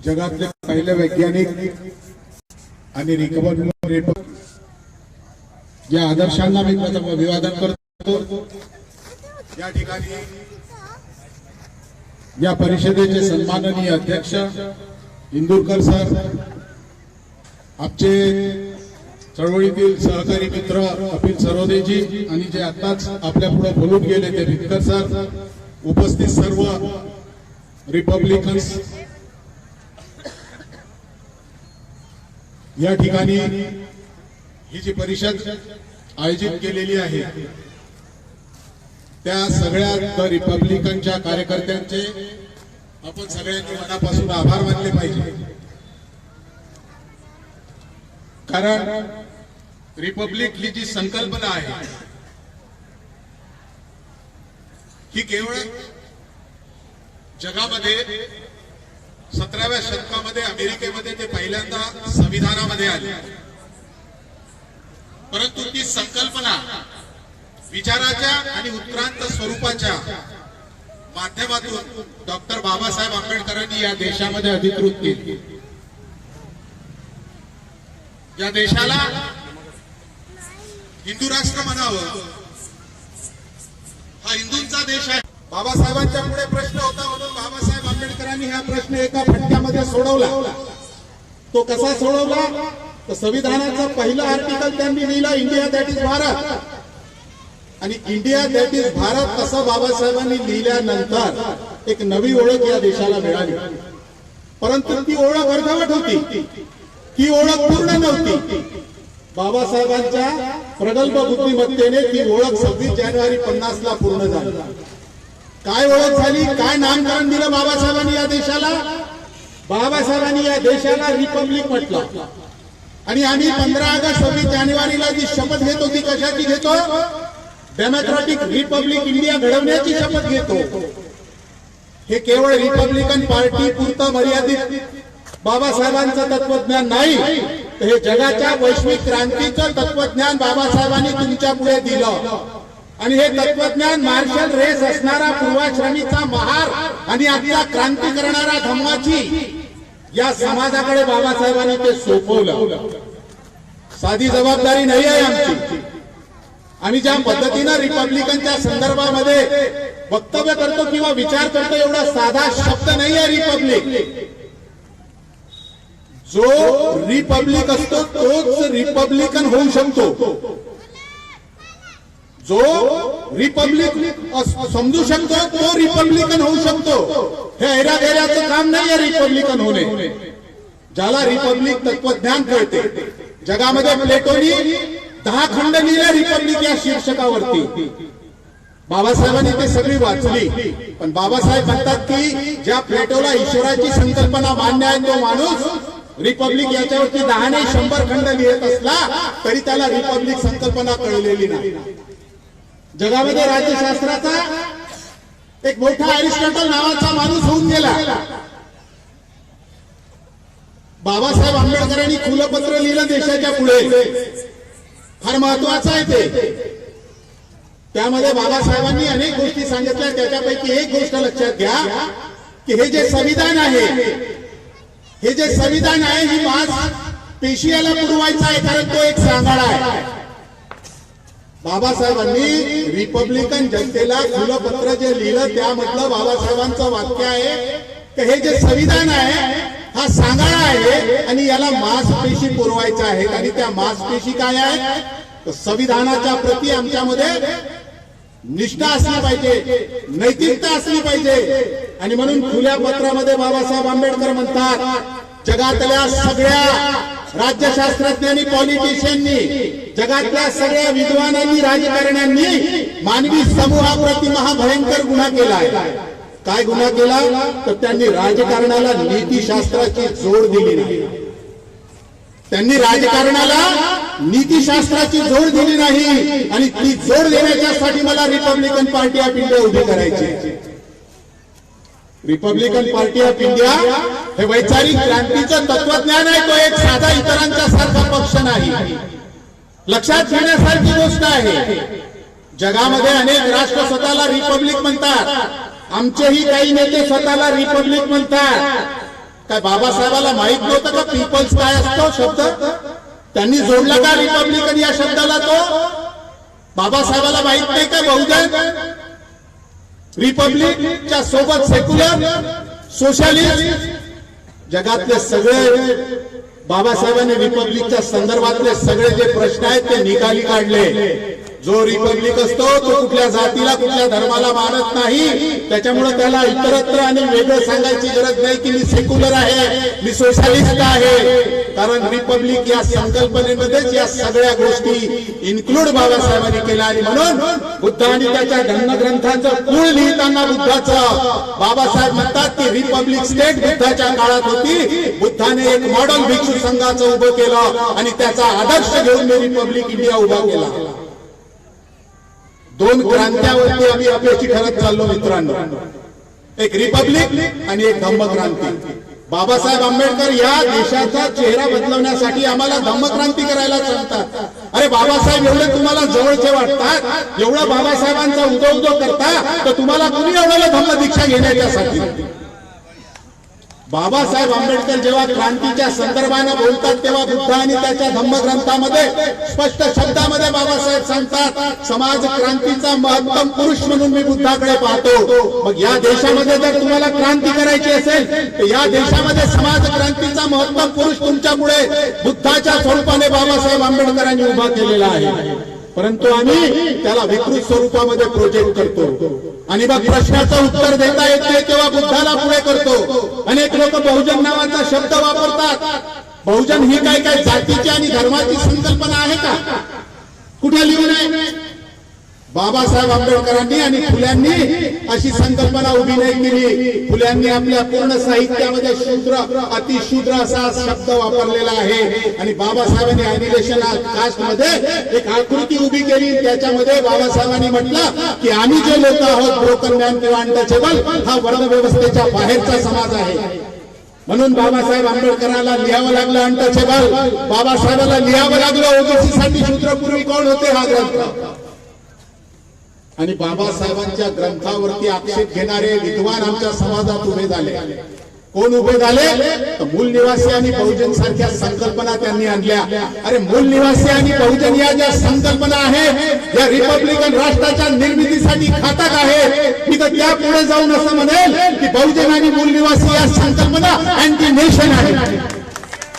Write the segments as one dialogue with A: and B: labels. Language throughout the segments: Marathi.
A: जगातले पहिले वैज्ञानिक आणि रिपब्लिक या आदर्शांना मी प्रथम अभिवादन करतो। या ठिकाणी या परिषदेचे सन्माननीय अध्यक्ष इंदुरकर सर, आमचे चळवळीतील सहकारी मित्र अपिल सरोदेजी आणि जे आताच आपल्या पुढे बोलून गेले ते भितकर सर, उपस्थित सर्व रिपब्लिकन्स, या ठिकाणी ही जी परिषद आयोजित केलेली आहे त्या सगळ्या रिपब्लिकनच्या कार्यकर्त्यांचे आपण सगळ्यांनी मनापासून आभार मानले पाहिजे। कारण रिपब्लिक ही जी संकल्पना आहे ही केवळ जगामध्ये 17व्या शतकामध्ये अमेरिकेमध्ये ते पहिल्यांदा संविधानामध्ये आले, परंतु ती संकल्पना विचाराच्या आणि उत्क्रांत स्वरूपाच्या माध्यमातून डॉक्टर बाबासाहेब आंबेडकरांनी या देशामध्ये अधिकृत केली। या देशाला हिंदू राष्ट्र म्हणावं, हा हिंदूंचा देश आहे। बाबासाहेबांच्या पुढे प्रश्न होता म्हणून बाबासाहेब आंबेडकरांनी हा प्रश्न एका फटक्यामध्ये सोडवला। तो कसा सोडवला तर संविधानाचा पहिला आर्टिकल त्यांनी लिहिला, इंडिया दॅट इज भारत, आणि इंडिया दॅट इज भारत असं बाबासाहेबांनी लिहिल्यानंतर एक नवी ओळख या देशाला मिळाली। परंतु ती ओळख अर्धवट होती, ती ओळख पूर्ण नव्हती। बाबासाहेबांच्या प्रगल्भ बुद्धिमत्तेने ती ओळख 26 जानेवारी 50 ला पूर्ण झाली। काय ओळख झाली, काय नामकरण दिलं बाबासाहेबांनी या देशाला? बाबासाहेबांनी या देशाला रिपब्लिक म्हटलं। आणि आम्ही 15 ऑगस्ट 26 जानेवारीला जी शपथ घेतो ती कशाची घेतो? डेमोक्रॅटिक रिपब्लिक इंडिया घडवण्याची शपथ घेतो। हे केवळ रिपब्लिकन पार्टी पुरतं मर्यादित बाबासाहेबांचं तत्वज्ञान नाही, तर हे जगाच्या वैश्विक क्रांतीचं तत्वज्ञान बाबासाहेबांनी तुमच्या पुढे दिलं। आणि हे तत्वज्ञान मार्शल रेस असणारा पूर्वाश्रमीचा महार आणि आपला क्रांती करणारा धम्माची या समाजाकडे बाबासाहेबांनी ते सोपवलं। साधी जबाबदारी नाही आहे आमची। आम्ही ज्या पद्धतीनं रिपब्लिकनच्या संदर्भामध्ये वक्तव्य करतो किंवा विचार करतो एवढा साधा शब्द नाही आहे रिपब्लिक। जो रिपब्लिक असतो तोच रिपब्लिकन होऊ शकतो। जो रिपब्लिक समजू शकतो तो रिपब्लिकन होऊ शकतो। हे ऐरागैराचं काम नाही आहे रिपब्लिकन होणे। ज्याला रिपब्लिक तत्वज्ञान कळते, जगामध्ये प्लेटोनी 10 खंड लिहिले रिपब्लिक या शीर्षकावरती। बाबासाहेबांनी ते सगळी वाचली, पण बाबासाहेब म्हणतात की ज्या प्लेटोला ईश्वराची संकल्पना मान्य आहे तो माणूस रिपब्लिक याच्यावरती 10 नाही 100 खंड लिहित असला तरी त्याला रिपब्लिक संकल्पना कळलेली नाही। जगामध्ये राज्यशास्त्राचा एक मोठा अरिस्टॉटल नावाचा माणूस होऊन गेला। बाबासाहेब आंबेडकरांनी खुलं पत्र लिहिलं देशाच्या पुढे, फार महत्वाचं आहे ते। त्यामध्ये बाबासाहेबांनी अनेक गोष्टी सांगितल्या, त्याच्यापैकी एक गोष्ट लक्षात घ्या की हे जे संविधान आहे, हे जे संविधान आहे ही मांसपेशी याला पुरवायचा आहे, कारण तो एक सांगाडा आहे। बाबासाहेबांनी रिपब्लिकन जनतेला खुलं पत्र जे लिहिलं त्यामधलं बाबासाहेबांचं वाक्य आहे की हे जे संविधान आहे हा सांगाडा आहे आणि याला मांसपेशी पुरवायच्या आहेत। आणि त्या मांसपेशी काय आहेत तर संविधानाच्या प्रती आमच्यामध्ये निष्ठा असली पाहिजे, नैतिकता असली पाहिजे। आणि म्हणून खुल्या पत्रामध्ये बाबासाहेब आंबेडकर म्हणतात जगातल्या सगळ्या राज्यशास्त्रज्ञांनी, पॉलिटिशियननी, जगातल्या सगळ्या विद्वानांनी, राजकारण्यांनी मानवी समूहाप्रती महाभयंकर गुन्हा केला आहे। काय गुन्हा केला तर त्यांनी राजकारणाला नीतिशास्त्राची जोड दिली नाही। त्यांनी राजकारणाला नीतिशास्त्राची जोड दिली नाही, आणि ती जोड देण्याच्यासाठी मला रिपब्लिकन पार्टी ऑफ इंडिया उभी करायची। रिपब्लिकन पार्टी ऑफ इंडिया हे वैचारिक क्रांतीचं तत्वज्ञान आहे, तो एक साधा इतरांच्या सारखा पक्ष नाही। लक्षात घेण्यासारखी गोष्ट आहे, जगामध्ये अनेक राष्ट्र स्वतःला रिपब्लिक म्हणतात, आमचेही काही नेते स्वतःला रिपब्लिक म्हणतात, काय बाबासाहेबाला माहित नव्हतं का पीपल्स काय असतो शब्द? त्यांनी जोडला का रिपब्लिकन या शब्दाला? तो बाबासाहेबाला माहित नाही का बहुजन? रिपब्लिकच्या सोबत सेक्युलर, सोशलिस्ट, जगातले सगळे बाबासाहेबांनी रिपब्लिकच्या संदर्भातले सगळे जे प्रश्न आहेत ते निकाली काढले. जो रिपब्लिक असतो तो कुठल्या जातीला, कुठल्या धर्माला मानत नाही. त्याच्यामुळे त्याला इतरत्र आणि वेगळं सांगायची गरज नाही की मी सेक्युलर आहे, मी सोशलिस्ट आहे. कारण रिपब्लिक या संकल्पनेमध्येच या सगळ्या गोष्टी इन्क्लूड बाबासाहेबांनी केल्या. आणि म्हणून बुद्ध आणि त्याच्या धर्मग्रंथांचं कुळ लिहिताना बुद्धाचं बाबासाहेब म्हणतात की रिपब्लिक स्टेट बुद्धाच्या काळात होती. बुद्धाने एक मॉडेल भिक्षू संघाचं उभं केलं आणि त्याचा आदर्श घेऊन रिपब्लिक इंडिया उभा केला. दोन क्रांत्यावरती आम्ही अपयशी ठरत चाललो मित्रांनो, एक रिपब्लिक आणि एक धम्मक्रांती. बाबासाहेब आंबेडकर या देशाचा चेहरा बदलवण्यासाठी आम्हाला धम्मक्रांती करायला सांगतात. अरे बाबासाहेब एवढे तुम्हाला जवळचे वाटतात, एवढं बाबासाहेबांचा उदो उदो करता, तर तुम्हाला कुणी एवढं धम्मदीक्षा घेण्याच्यासाठी? बाबासाहेब आंबेडकर जेव्हा क्रांतीच्या संदर्भाने बोलतात तेव्हा बुद्ध आणि त्याच्या धम्मग्रंथामध्ये स्पष्ट शब्दामध्ये बाबासाहेब सांगतात समाज क्रांतीचा महत्तम पुरुष म्हणून मी बुद्धाकडे पाहतो. मग या देशामध्ये जर तुम्हाला क्रांती करायची असेल तर या देशामध्ये समाज क्रांतीचा महत्तम पुरुष तुमच्यामुळे बुद्धाच्या स्वरूपाने बाबासाहेब आंबेडकरांनी उभा केलेला आहे. परंतु आम्ही त्याला विकृत स्वरूपामध्ये प्रोजेक्ट करतो आणि मग प्रश्नाचं उत्तर देता येत नाही तेव्हा बुद्धाला पुढे करतो. अनेक लोक बहुजन नावाचा शब्द वापरतात. बहुजन ही काय काय जातीची आणि धर्माची संकल्पना आहे का? कुठे लिहून आहे? बाबासाहेब आंबेडकरांनी आणि फुल्यांनी अशी संकल्पना उभी नाही केली. फुल्यांनी आपल्या पूर्ण साहित्यामध्ये शूद्र, अतिशूद्र असा शब्द वापरलेला आहे. आणि बाबासाहेबांनी अॅनिलेशन कास्ट मध्ये एक आकृती उभी केली. त्याच्यामध्ये बाबासाहेबांनी म्हटलं की आम्ही जे लोक आहोत ब्रोकन मॅन किंवा अनटचेबल, हा वर्ण व्यवस्थेच्या बाहेरचा समाज आहे. म्हणून बाबासाहेब आंबेडकरांना लिहावं लागलं अनटचेबल, बाबासाहेबांना लिहावं लागलं ओबीसी साठी शूद्रपूर्वी कोण होते हा ग्रंथ. आणि बाबासाहेबांच्या ग्रंथावरती आक्षेप घेणारे विद्वान आमच्या समाजात उभे झाले. कोण उभे झाले? तर मूल निवासी आणि बहुजन सारख्या संकल्पना त्यांनी आणल्या. अरे मूल निवासी आणि बहुजन या ज्या संकल्पना आहेत या रिपब्लिकन राष्ट्राच्या निर्मितीसाठी घातक आहेत. मी तर त्या पुढे जाऊन असं म्हणेल की बहुजन आणि मूल निवासी या संकल्पना अँटी नेशन आहे.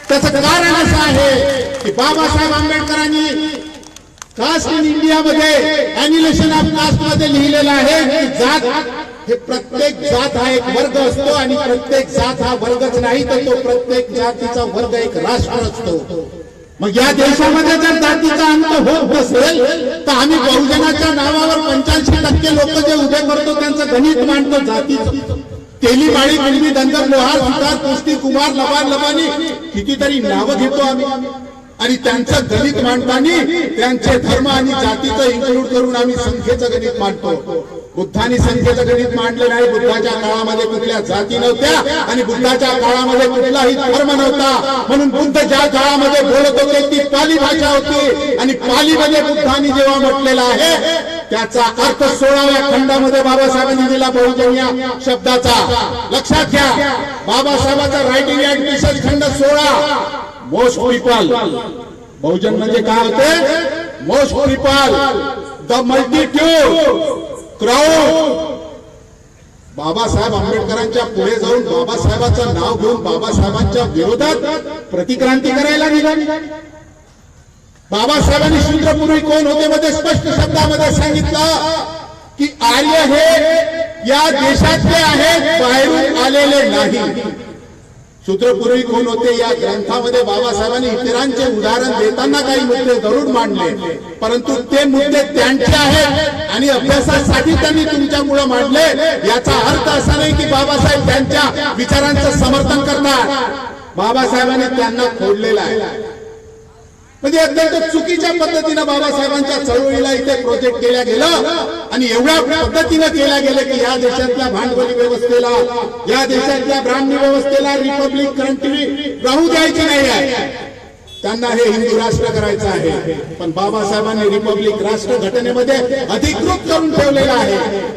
A: त्याचं कारण असं आहे की बाबासाहेब आंबेडकरांनी कास्ट इन इंडियामध्ये अॅनिलेशन ऑफ कास्ट मध्ये लिहिलेलं आहे की जात हे प्रत्येक जात हा एक वर्ग असतो आणि प्रत्येक जात हा वर्गच नाही तर तो प्रत्येक जातीचा वर्ग एक राष्ट्र असतो. मग या देशामध्ये जर जातीचा अंत होत नसेल तर आम्ही बहुजनाच्या नावावर 85% लोक जे उभे करतो त्यांचं गणित मांडतो जातीचं. तेली माळी गुणवी धनगर लोहार सुतार कुस्ती कुमार लबान लबानी कितीतरी नावं घेतो आम्ही आणि त्यांचं गणित मांडताना त्यांचे धर्म आणि जातीचं इन्क्लूड करून आम्ही संख्येचं गणित मांडतो. बुद्धांनी संख्येचं गणित मांडलं नाही. बुद्धाच्या काळामध्ये कुठल्या जाती नव्हत्या आणि बुद्धाच्या काळामध्ये कुठलाही धर्म नव्हता. म्हणून बुद्ध ज्या काळामध्ये बोलत होते ती पाली भाषा होती आणि पालीमध्ये बुद्धांनी जेव्हा म्हटलेला आहे त्याचा अर्थ 16व्या खंडामध्ये बाबासाहेबांनी दिला बहुजन या शब्दाचा. लक्षात घ्या, बाबासाहेबांचा रायटिंग ऍट विशेष खंड 16 मोस्ट पीपल. बहुजन म्हणजे काय होते? Most people, the multitude, crowd. Babasaheb आंबेडकरांच्या पुढे जाऊन बाबासाहेबांचं नाव घेऊन बाबासाहेबांच्या विरोधात प्रतिक्रांती करायला निघाली. बाबासाहेबांनी शूद्रपूर्वी कोण होते मध्ये स्पष्ट शब्दामध्ये सांगितलं की आर्य हे या देशातले आहेत, बाहेरून आलेले नाही. शूद्रपूर्वी कोण होते या ग्रंथामध्ये बाबासाहेबांनी इतरांचे उदाहरण देताना काही मुद्दे जरूर मांडले, परंतु ते मुद्दे त्यांचे आहेत आणि अभ्यासासाठी त्यांनी तुमच्यामुळे मांडले. याचा अर्थ असा नाही की बाबासाहेब त्यांच्या विचारांचं समर्थन करतात. बाबासाहेबांनी त्यांना खोडलेलं आहे. म्हणजे अत्यंत चुकीच्या पद्धतीनं बाबासाहेबांच्या चळवळीला इथे प्रोजेक्ट केल्या गेलं आणि एवढ्या पद्धतीनं केल्या गेलं की या देशातल्या भांडवली व्यवस्थेला, या देशातल्या ब्राह्मणी व्यवस्थेला रिपब्लिक कंट्री राहू द्यायची नाही आहे. त्यांना हे हिंदू राष्ट्र करायचं आहे, पण बाबासाहेबांनी रिपब्लिक राष्ट्र घटनेमध्ये अधिकृत करून ठेवलेलं आहे.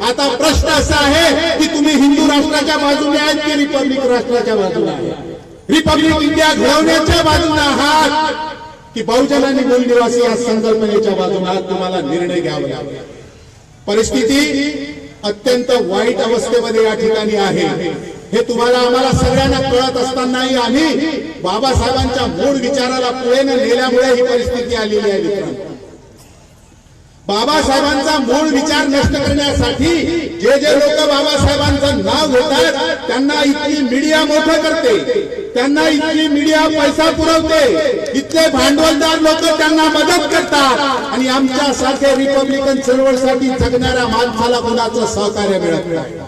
A: आता प्रश्न असा आहे की तुम्ही हिंदू राष्ट्राच्या बाजूने आहेत की रिपब्लिक राष्ट्राच्या बाजूने आहात? रिपब्लिक इंडिया घडवण्याच्या बाजूने आहात की बहुजन आणि मूल निवासी या संकल्पनेच्या बाजूने आहात? तुम्हाला निर्णय घ्यावा लागेल. परिस्थिती अत्यंत वाईट अवस्थेमध्ये या ठिकाणी आहे. हे तुम्हाला आम्हाला सगळ्यांना कळत असतानाही आम्ही बाबासाहेबांच्या मूळ विचाराला पुढे न नेल्यामुळे ही परिस्थिती आलेली आहे. मित्रांनो, बाबासाहेबांचा मूळ विचार नष्ट करण्यासाठी जे जे लोक बाबासाहेबांचं नाव घेतात त्यांना इथली मीडिया मोठं करते, त्यांना इथली मीडिया पैसा पुरवते, इथले भांडवलदार लोक त्यांना मदत करतात आणि आमच्यासारखे रिपब्लिकन चळवळीसाठी जगणाऱ्या माणसाला कोणाचं सहकार्य मिळत नाही.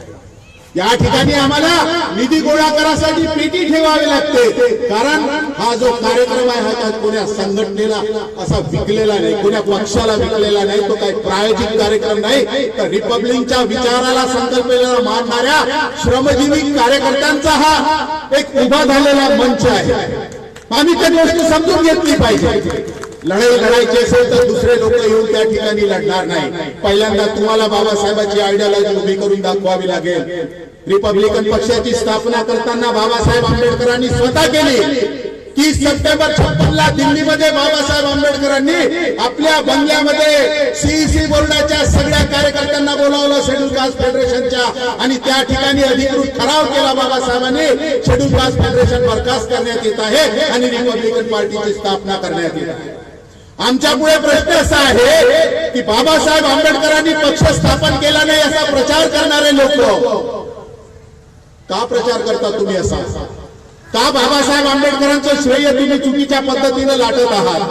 A: या ठिकाणी आम्हाला निधी गोळा करासाठी पेटी ठेवावी लागते, कारण हा जो कार्यक्रम आहे हा कोण्या संघटनेला असा विकलेला नाही, कोण्या पक्षाला विकलेला नाही, तो काही प्रायोजिक कार्यक्रम नाही, तर रिपब्लिकच्या विचाराला संकल्पनेला मानणाऱ्या श्रमजीवी कार्यकर्त्यांचा हा एक उभा झालेला मंच आहे. आम्ही त्या गोष्टी समजून घेतली पाहिजे. लढाई लढायची असेल तर दुसरे लोक येऊन त्या ठिकाणी लढणार नाही. पहिल्यांदा तुम्हाला बाबासाहेबांची आयडियोलॉजी उभी करून दाखवावी लागेल. रिपब्लिकन पक्षाची स्थापना करताना बाबासाहेब आंबेडकरांनी स्वतः केली. 30 सप्टेंबर 56 दिल्लीमध्ये बाबासाहेब आंबेडकरांनी आपल्या बंगल्यामध्ये सीईसी बोर्डाच्या सगळ्या कार्यकर्त्यांना बोलावलं, शेड्यूल कास्ट फेडरेशनच्या, आणि त्या ठिकाणी अधिकृत ठराव केला बाबासाहेबांनी. शेड्यूल कास्ट फेडरेशन बरखास्त करण्यात येत आहे आणि रिपब्लिकन पार्टीची स्थापना करण्यात येत आहे. आमच्या पुढे प्रश्न असा आहे की बाबासाहेब आंबेडकरांनी पक्ष स्थापन केला नाही असा प्रचार करणारे लोक का प्रचार करता तुम्ही असा? का बाबासाहेब आंबेडकरांचं श्रेय तुम्ही चुकीच्या पद्धतीने लाटत आहात?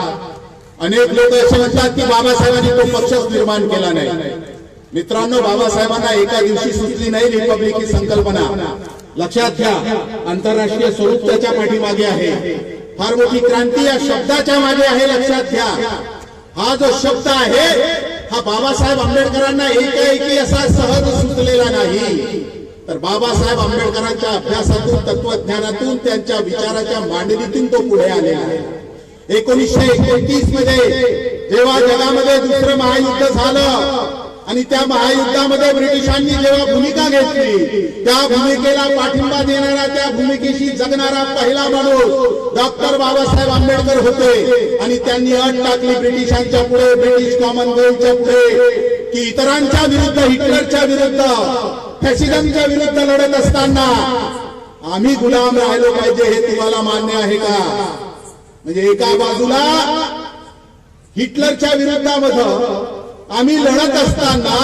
A: अनेक लोक असे म्हणतात की बाबासाहेबांनी तो पक्षच निर्माण केला नाही. मित्रांनो, बाबासाहेबांना एका दिवशी सुचली नाही रिपब्लिक ही संकल्पना. लक्षात घ्या, आंतरराष्ट्रीय स्वरूप त्याच्या पाठीमागे आहे. फार मोठी क्रांती या शब्दाच्या मागे आहे. लक्षात घ्या, हा जो शब्द आहे हा बाबासाहेब आंबेडकरांना एकाएकी असा सहज सुचलेला नाही, तर बाबासाहेब आंबेडकरांच्या अभ्यासातून, तत्वज्ञानातून, त्यांच्या विचाराच्या मांडणीतून तो पुढे आलेला आहे. 1929 मध्ये जेव्हा जगामध्ये दुसरं महायुद्ध झालं आणि त्या महायुद्धामध्ये ब्रिटिशांनी जेव्हा भूमिका घेतली, त्या भूमिकेला पाठिंबा देणारा, त्या भूमिकेशी जगणारा पहिला माणूस डॉक्टर बाबासाहेब आंबेडकर होते. आणि त्यांनी अट टाकली ब्रिटिशांच्या पुढे, ब्रिटिश कॉमनवेल्थच्या पुढे, की इतरांच्या विरुद्ध, हिटलरच्या विरुद्ध, फॅसिझमच्या विरुद्ध लढत असताना आम्ही गुलाम राहिलो पाहिजे. हे तुम्हाला मान्य आहे का? म्हणजे एका बाजूला हिटलरच्या विरुद्धामध्ये आम्ही लढत असताना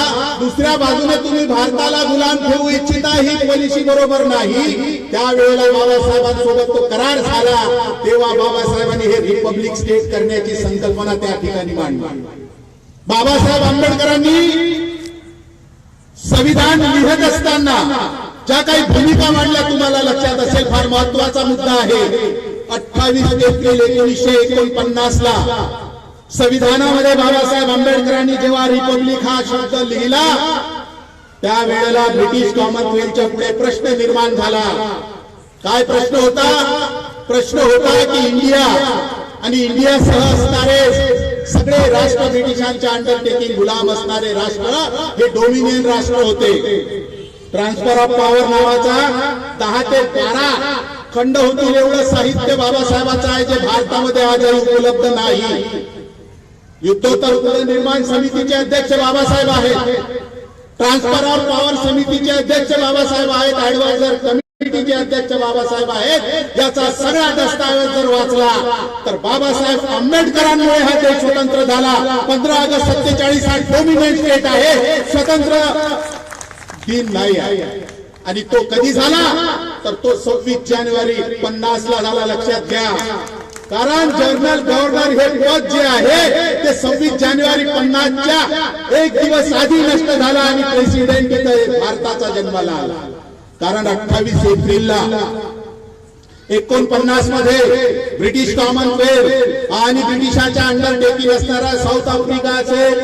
A: दुसऱ्या बाजूने तुम्ही भारताला गुलाम ठेवू इच्छिता, ही पॉलिसी बरोबर नाही. त्यावेळेला बाबासाहेबांसोबत तो करार झाला, तेव्हा बाबासाहेबांनी हे रिपब्लिक स्टेट करण्याची संकल्पना त्या ठिकाणी मांडली. बाबासाहेब आंबेडकरांनी संविधान लिहित असताना ज्या काही भूमिका मांडल्या तुम्हाला लक्षात असेल, फार महत्वाचा मुद्दा आहे. 28 एप्रिल 1949 ला संविधानामध्ये बाबासाहेब आंबेडकरांनी जेव्हा रिपब्लिक हा शब्द लिहिला, त्यावेळेला ब्रिटिश कॉमनवेल्थच्या पुढे प्रश्न निर्माण झाला. काय प्रश्न होता? प्रश्न होता की इंडिया आणि इंडियासह असणारे सगळे राष्ट्र, ब्रिटिशांच्या अंडरटेकिंग गुलाम असणारे राष्ट्र, हे डोमिनियन राष्ट्र होते. ट्रान्सफर ऑफ पॉवर नावाचा 10 ते 12 खंड होतील एवढं साहित्य बाबासाहेबांचं आहे, जे भारतामध्ये आजही उपलब्ध नाही. युद्धोत्तर निर्माण समितीचे अध्यक्ष बाबासाहेब आहेत, ट्रान्सफर ऑफ पॉवर समितीचे अध्यक्ष बाबासाहेब आहेत, ऍडवायझर कमिटीचे अध्यक्ष बाबासाहेब आहेत. याचा सगळा दस्तावेज जर वाचला तर बाबासाहेब आंबेडकरांमुळे हा देश स्वतंत्र झाला. 15 ऑगस्ट 47 हा डोमिनियन स्टेट आहे, स्वतंत्र दिन नाही आहे. आणि तो कधी झाला? तर तो 26 जानेवारी 50 ला झाला. लक्षात घ्या, कारण जनरल गव्हर्नर हे पद जे आहे ते 26 जानेवारी 50च्या एक दिवस आधी नष्ट झाला आणि प्रेसिडेंट इथे भारताचा जन्माला आला. कारण 28 एप्रिलला 49 मध्ये ब्रिटिश कॉमनवेल्थ आणि ब्रिटिशांच्या अंडरटेकिंग असणारा साऊथ आफ्रिका असेल,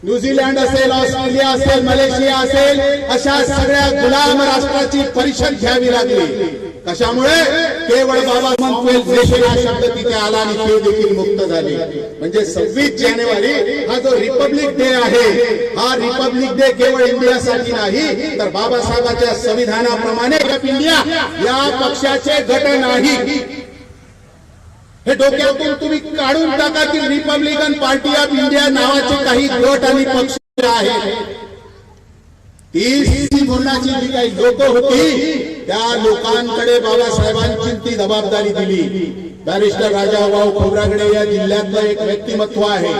A: न्यूझीलंड असेल, ऑस्ट्रेलिया असेल, मलेशिया असेल, अशा सगळ्या गुलाम राष्ट्राची परिषद घ्यावी लागली. कशामुळे? केवळ बाबा कॉमनवेल्थ नेशन हा शब्द तिथे आला आणि ते देखील मुक्त झाले. म्हणजे 26 जानेवारी हा जो रिपब्लिक डे आहे, हा रिपब्लिक डे केवळ इंडियासाठी नाही तर बाबासाहेबांच्या संविधानाप्रमाणे इंडिया या पक्षाचे गट नाही. हे डोक्यातून तुम्ही काढून टाका की रिपब्लिकन पार्टी ऑफ इंडिया नावाचे काही गट आणि पक्ष आहेत. ती बोलण्याची जी काही लोक होती त्या लोकांकडे बाबासाहेबांची ती जबाबदारी दिली. बॅरिस्टर राजाभाऊ खोब्रागडे या जिल्ह्यातलं एक व्यक्तिमत्व आहे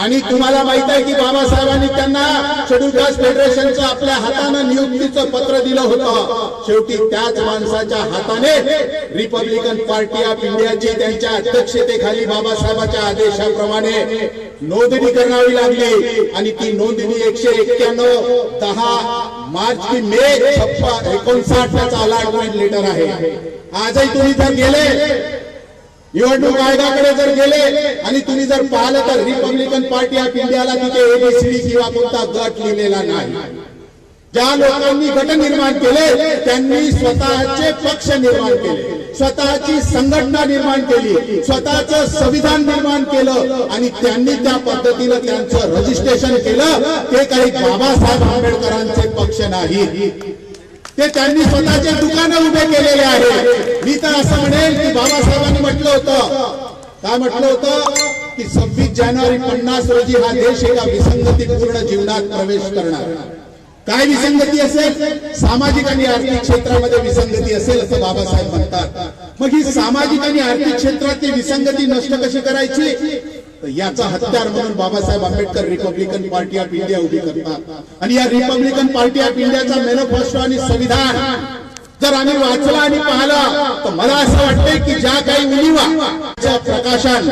A: आणि तुम्हाला माहित आहे की बाबासाहेबांनी त्यांना शेड्यूल कास्ट फेडरेशनचं आपल्या हातानं नियुक्तीचं पत्र दिलं होतं. शेवटी त्याच माणसाच्या हाताने रिपब्लिकन पार्टी ऑफ इंडियाची त्यांच्या अध्यक्षतेखाली बाबासाहेबांच्या आदेशाप्रमाणे नोंदणी करावी लागली आणि ती नोंदणी 191 10 मार्च की मे 59 त्याचा अलॉटमेंट लेटर आहे. आजही तुम्ही जर गेले निवडणूक आयोगाकडे जर गेले आणि तुम्ही जर पाहिलं तर रिपब्लिकन पार्टी ऑफ इंडियाला तिथे एबीसीडी किंवा कोणता गट लिहिलेला नाही. ज्या लोकांनी गट निर्माण केले त्यांनी स्वतःचे पक्ष निर्माण केले, स्वतःची संघटना निर्माण केली, स्वतःचं संविधान निर्माण केलं आणि त्यांनी त्या पद्धतीनं त्यांचं रजिस्ट्रेशन केलं. ते काही बाबासाहेब आंबेडकरांचे पक्ष नाही, ते त्यांनी स्वतःचे दुकानं उभे केलेले आहे. मी तर असं म्हणेल की बाबासाहेबांनी म्हटलं होतं, काय म्हटलं होतं की 26 जानेवारी 50 रोजी हा देश एका विसंगतीपूर्ण जीवनात प्रवेश करणार. काय विसंगती असेल? सामाजिक आणि आर्थिक क्षेत्रामध्ये विसंगती असेल असं बाबासाहेब म्हणतात. मग ही सामाजिक आणि आर्थिक क्षेत्रातली विसंगती नष्ट कशी करायची? याचा हत्यार म्हणून Babasaheb Ambedkar Republican party of India उभी करतात आणि या रिपब्लिकन पार्टी ऑफ इंडियाचा मॅनिफेस्टो आणि संविधान जर आम्ही वाचला आणि पाहिलं तर मला असं वाटतंय की ज्या काही उणिवा प्रकाशन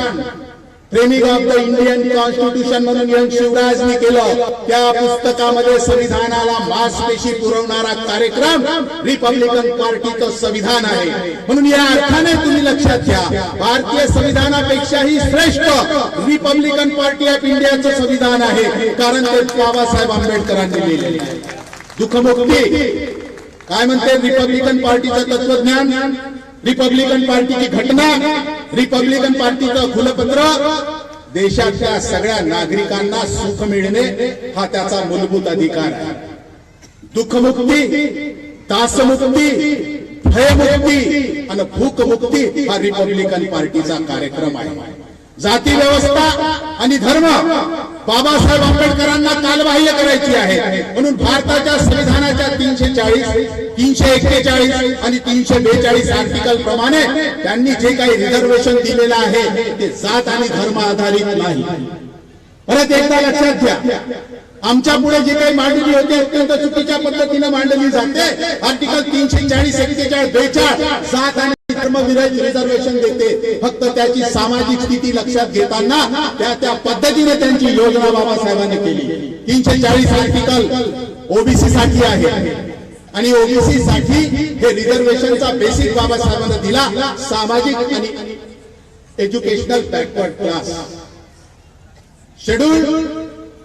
A: framing of the Indian constitution म्हणून एन शिवराजनी केलं, त्या पुस्तकामध्ये संविधानाला मांसपेशी पुरवणारा कार्यक्रम रिपब्लिकन पार्टीचं संविधान आहे. म्हणून या अर्थाने तुम्ही लक्षात घ्या, भारतीय संविधानापेक्षाही श्रेष्ठ रिपब्लिकन पार्टी ऑफ इंडियाचं संविधान आहे, कारण ते बाबासाहेब आंबेडकरांनी लिहिलेले आहे. दुःखमुक्ती काय म्हणते रिपब्लिकन पार्टीचं तत्वज्ञान, रिपब्लिकन पार्टीची घटना, रिपब्लिकन पार्टीचं खुलपत्र, देशाच्या सगळ्या नागरिकांना सुख मिळणे हा त्याचा मूलभूत अधिकार आहे. दुःखमुक्ती, त्रासमुक्ती, भयमुक्ती आणि भूकमुक्ती हा रिपब्लिकन पार्टीचा कार्यक्रम आहे. जाती व्यवस्था आणि धर्म बाबासाहेब आंबेडकरांना कालबाह्य करायची आहे. म्हणून भारताच्या संविधानाच्या 340, 341 आणि 342 आर्टिकल प्रमाणे त्यांनी जे काही रिझर्वेशन दिलेलं आहे ते जात आणि धर्म आधारित नाही. परत एकदा लक्षात घ्या, आमच्या पुढे जे काही मांडणी होते अत्यंत चुकीच्या पद्धतीने मांडली जाते. आर्टिकल 340, 41, 42 जात आणि धर्म विरहित रिझर्वेशन देते. फक्त त्याची सामाजिक स्थिती लक्षात घेताना त्या पद्धतीने त्यांची योजना बाबासाहेबांनी केली. 340 आर्टिकल ओबीसी साठी आहे आणि ओबीसी साठी हे रिझर्वेशनचा बेसिक बाबासाहेबांना दिला. सामाजिक आणि educational backward class, schedule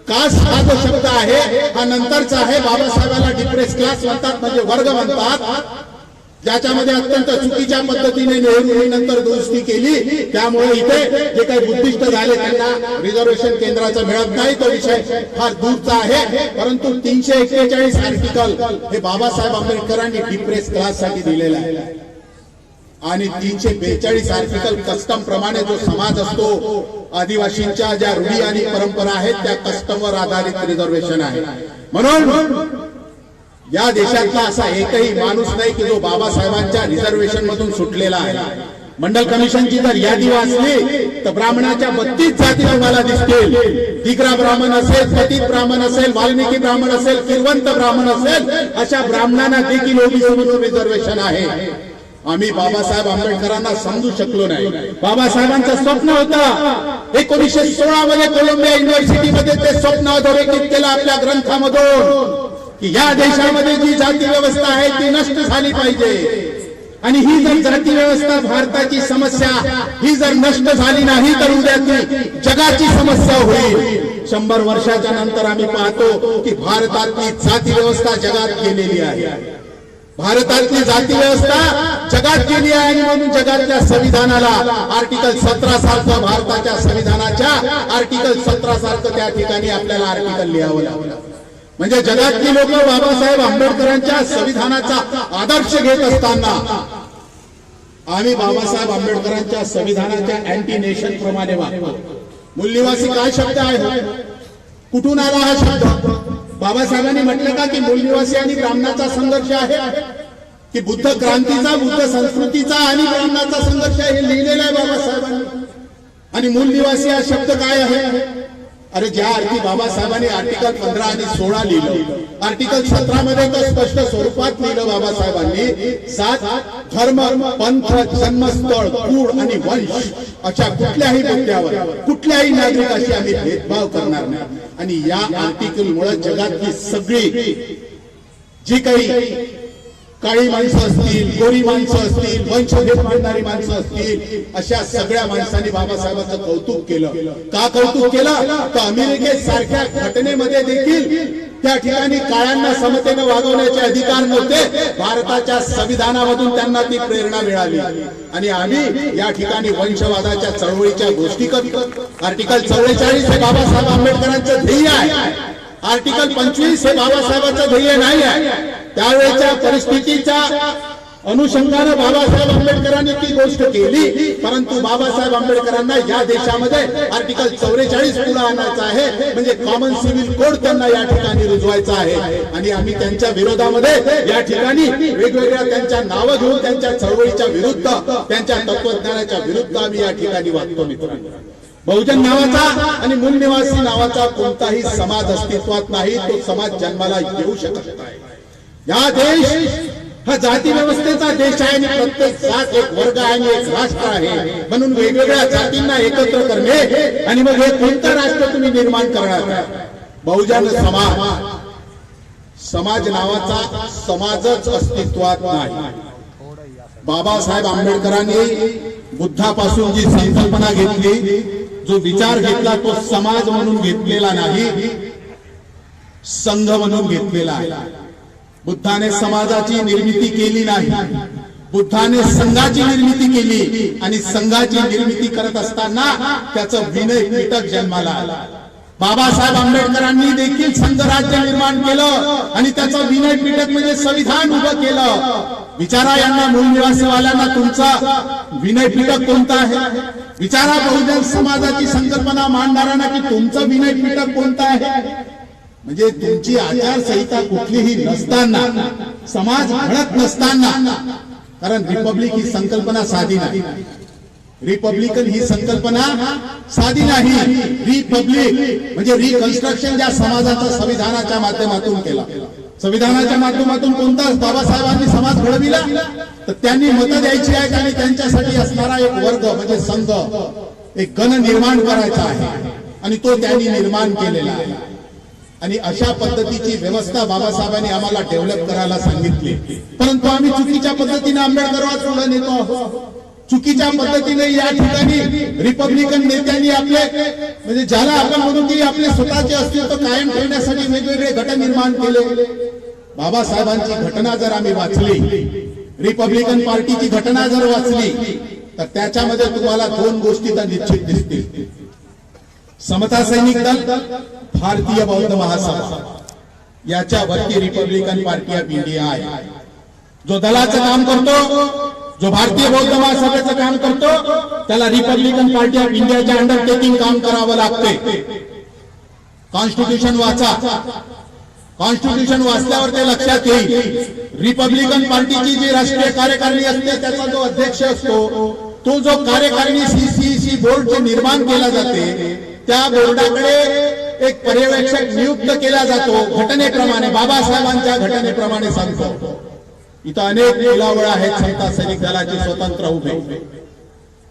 A: caste हा जो शब्द आहे हा नंतरचा आहे. बाबासाहेबांना डिप्रेस क्लास म्हणतात, म्हणजे वर्ग म्हणतात, ज्याच्यामध्ये अत्यंत चुकीच्या पद्धतीने नेहरूंनी नंतर दुरुस्ती केली. त्यामुळे इथे जे काही बुद्धिस्ट झाले त्यांना रिझर्वेशन केंद्राचं मिळत नाही, तो विषय फार दूरचा आहे. परंतु 341 आर्टिकल हे बाबासाहेब आंबेडकरांनी डिप्रेस क्लास साठी दिलेला आहे आणि 342 आर्टिकल कस्टम प्रमाणे जो समाज असतो, आदिवासींच्या ज्या रूढी आणि परंपरा आहेत त्या कस्टमवर आधारित रिझर्वेशन आहे. म्हणून या देशातला असा एकही माणूस नाही की जो बाबासाहेबांच्या रिझर्वेशन मधून सुटलेला आहे. मंडल कमिशनची जर यादी वाचली तर ब्राह्मणाच्या 32 जाती तुम्हाला दिसतील. दिगरा ब्राह्मण असेल, पतित ब्राह्मण असेल, वाल्मिकी ब्राह्मण असेल, किरवंत ब्राह्मण असेल, अशा ब्राह्मणांना देखील ओबीसी म्हणून रिझर्वेशन आहे. आम्ही बाबासाहेब आंबेडकरांना समजू शकलो नाही. बाबासाहेबांचं स्वप्न होतं 1916 मध्ये कोलंबिया युनिव्हर्सिटीमध्ये ते स्वप्न अधोरेखित केलं आपल्या ग्रंथामधून की या देशामध्ये जी जाती व्यवस्था आहे ती नष्ट झाली पाहिजे आणि ही जर जाती व्यवस्था भारताची समस्या ही जर नष्ट झाली नाही तर उद्या ती जगाची समस्या होईल. 100 वर्षाच्या नंतर आम्ही पाहतो की भारतातली जाती व्यवस्था जगात गेलेली आहे. भारतातली जाती व्यवस्था जगात केली आहे आणि म्हणून जगातल्या संविधानाला आर्टिकल 17 सारखं भारताच्या संविधानाच्या आर्टिकल 17 सारखं त्या ठिकाणी आपल्याला आर्टिकल लिहावं लागलं. म्हणजे जगातली लोक बाबासाहेब आंबेडकरांच्या संविधानाचा आदर्श घेत असताना आम्ही बाबासाहेब आंबेडकरांच्या संविधानाच्या अँटी नेशन प्रमाणे वागतो. मूलनिवासी काय शब्द आहे? कुठून आला हा शब्द? बाबासाहेबांनी म्हटलं का की मूलनिवासी आणि ब्राह्मणाचा संघर्ष आहे, की बुद्ध क्रांतीचा, बुद्ध संस्कृतीचा आणि ब्राह्मणाचा संघर्ष आहे? हे लिहिलेलं आहे बाबासाहेबांनी. आणि मूलनिवासी हा शब्द काय आहे? अरे ज्या अर्थी बाबासाहेबांनी आर्टिकल 15 आणि 16 लिहिलं, आर्टिकल 17 मध्ये तर स्पष्ट स्वरूपात लिहिलं बाबासाहेबांनी, 7 धर्म, पंथ, जन्मस्थळ, कुळ आणि वंश अशा कुठल्याही मुद्द्यावर कुठल्याही नागरिकाशी आम्ही भेदभाव करणार नाही. आणि या आर्टिकलमुळे जगातली सगळी जी काही काळी माणसं असतील, गोरी माणसं असतील, वंशभेद मांडणारी माणसं असतील, अशा सगळ्या माणसांनी बाबासाहेबांचं कौतुक केलं. का कौतुक केलं? तर अमेरिकेसारख्या घटनेमध्ये देखील त्या ठिकाणी काळ्यांना समतेने वागवण्याचे अधिकार नव्हते. भारताच्या संविधानामधून त्यांना ती प्रेरणा मिळाली. आणि आम्ही या ठिकाणी वंशवादाच्या चळवळीच्या गोष्टी करतो. आर्टिकल 44 हे बाबासाहेब आंबेडकरांचं ध्येय आहे. आर्टिकल 25 हे बाबासाहेबांचं ध्येय नाही आहे. त्यावेळेच्या परिस्थितीच्या अनुषंगाने बाबासाहेब आंबेडकरांनी ती गोष्ट केली, परंतु बाबासाहेब आंबेडकरांना या देशामध्ये आर्टिकल 44 पुढे आणायचं आहे. म्हणजे कॉमन सिव्हिल कोड त्यांना या ठिकाणी रुजवायचा आहे. आणि आम्ही त्यांच्या विरोधामध्ये या ठिकाणी वेगवेगळ्या त्यांच्या नावं घेऊन त्यांच्या चळवळीच्या विरुद्ध, त्यांच्या तत्वज्ञानाच्या विरुद्ध आम्ही या ठिकाणी वागतो. मित्रांनो, बहुजन नावाचा आणि मूलनिवासी नावाचा कोणताही समाज अस्तित्वात नाही. तो समाज जन्माला येऊ शकत नाही. या देश हा जाती व्यवस्थेचा देश आहे आणि प्रत्येक जात एक वर्ग आहे आणि एक राष्ट्र आहे. म्हणून वेगवेगळ्या जातींना एकत्र करणे आणि मग हे कोणतं राष्ट्र तुम्ही निर्माण करणार? बहुजन समाज नावाचा समाजच अस्तित्वात नाही. बाबासाहेब आंबेडकरांनी बुद्धापासून जी संकल्पना घेतली, जो विचार घेतला, तो समाज म्हणून घेतलेला नाही, संघ म्हणून घेतलेला आहे. बुद्धाने समाजाची निर्मिती केली नाही, बुद्धाने संघाची निर्मिती केली. आणि संघाची निर्मिती करत असताना त्याचं विनय पीठक जन्माला आला. बाबासाहेब आंबेडकरांनी देखील संघ राज्य निर्माण केलं आणि त्याचं विनय पीठक म्हणजे संविधान उभं केलं. विचारा यांना, मूलनिवासीवाल्यांना, तुमचा विनय पीठक कोणता आहे? विचारा बहुजन समाजाची संकल्पना मांडणाऱ्यांना की तुमचं विनय पीठक कोणतं आहे? म्हणजे तुमची आचारसंहिता कुठलीही नसताना, समाज घडत नसताना, कारण रिपब्लिक ही संकल्पना साधी नाही. रिपब्लिकन ही संकल्पना साधी नाही. रिपब्लिक म्हणजे रिकन्स्ट्रक्शन ज्या समाजाचा संविधानाच्या माध्यमातून केला. संविधानाच्या माध्यमातून कोणता बाबासाहेबांनी समाज घडविला? तर त्यांनी मतं द्यायची आहेत आणि त्यांच्यासाठी असणारा एक वर्ग म्हणजे संघ, एक गण निर्माण करायचा आहे आणि तो त्यांनी निर्माण केलेला आहे. आणि अशा पद्धतीची व्यवस्था बाबासाहेबांनी आम्हाला डेव्हलप करायला सांगितली, परंतु आम्ही चुकीच्या पद्धतीने आंबेडकरवाद पुढे नेतो आहोत. चुकीच्या पद्धतीने या ठिकाणी रिपब्लिकन नेत्यांनी आपले म्हणजे ज्याला आपण म्हणू की आपले स्वतःचे अस्तित्व कायम ठेवण्यासाठी वेगवेगळे गट निर्माण केले. बाबासाहेबांची घटना जर आम्ही वाचली, रिपब्लिकन पार्टीची घटना जर वाचली, तर त्याच्यामध्ये तुम्हाला दोन गोष्टी तर निश्चित दिसतील. समता सैनिक दल, भारतीय बौद्ध महासभा याच्यावरती रिपब्लिकन पार्टी ऑफ इंडिया आहे. जो दलाचं काम करतो, जो भारतीय बौद्ध महासभेचं काम करतो, त्याला रिपब्लिकन पार्टी ऑफ इंडियाच्या अंडरटेकिंग काम करावं लागते. कॉन्स्टिट्यूशन वाचा. कॉन्स्टिट्यूशन वाचल्यावर ते लक्षात येईल. रिपब्लिकन पार्टीची जी राष्ट्रीय कार्यकारिणी असते, त्याचा जो अध्यक्ष असतो, तो जो कार्यकारिणी सीसीसी बोर्ड जे निर्माण केला जाते, त्या बोर्डाकडे एक पर्यवेक्षक नियुक्त केला जातो घटनेप्रमाणे, बाबासाहेबांच्या घटनेप्रमाणे सांगतो. इथं अनेक मुलावळ आहेत. समता सैनिक दलाची स्वतंत्र उभे.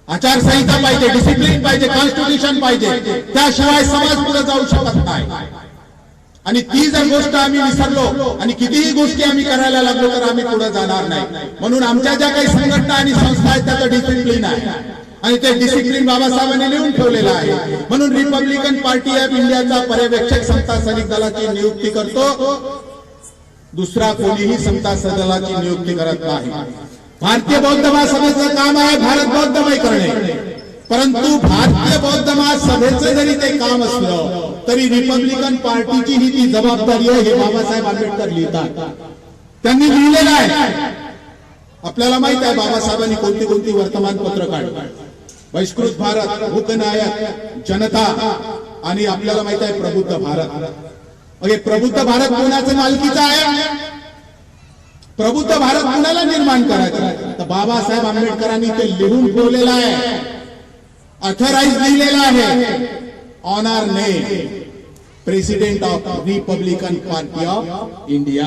A: आचारसंहिता पाहिजे, डिसिप्लिन पाहिजे, कॉन्स्टिट्यूशन पाहिजे, त्याशिवाय समाज पुढे जाऊ शकत नाही. आणि ती जर गोष्ट आम्ही विसरलो आणि कितीही गोष्टी आम्ही करायला लागलो तर आम्ही पुढे जाणार नाही. म्हणून आमच्या ज्या काही संघटना आणि संस्था आहेत त्याचं डिसिप्लिन आहे आणि ते डिसिप्लिन बाबासाहेबांनी लिहून ठेवलेलं आहे. म्हणून रिपब्लिकन पार्टी ऑफ इंडियाचा पर्यवेक्षक समता सैनिक दलाची नियुक्ती करतो. दुसरा कोणीही समता सदनाची नियुक्ती करत नाही. भारतीय बौद्ध महासभेचं काम आहे भारत बौद्धमय करणे. परंतु भारतीय बौद्ध महासभेचं जरी ते काम असलं तरी रिपब्लिकन पार्टीची ही ती जबाबदारी आहे हे बाबासाहेब आंबेडकर लिहितात. त्यांनी लिहिलेलं आहे. आपल्याला माहित आहे बाबासाहेबांनी कोणती कोणती वर्तमानपत्र काढली. बहिष्कृत भारत, भूकनायक, जनता आणि आपल्याला माहित आहे प्रबुद्ध भारत. हे प्रबुद्ध भारत कोणाचं मालकीचं आहे? प्रबुद्ध भारत कोणाला निर्माण करायचं? तर बाबासाहेब आंबेडकरांनी ते लिहून ठेवलेलं आहे, ऑथराइज लिहिलेलं आहे. ऑनर ने president of Republican party of India.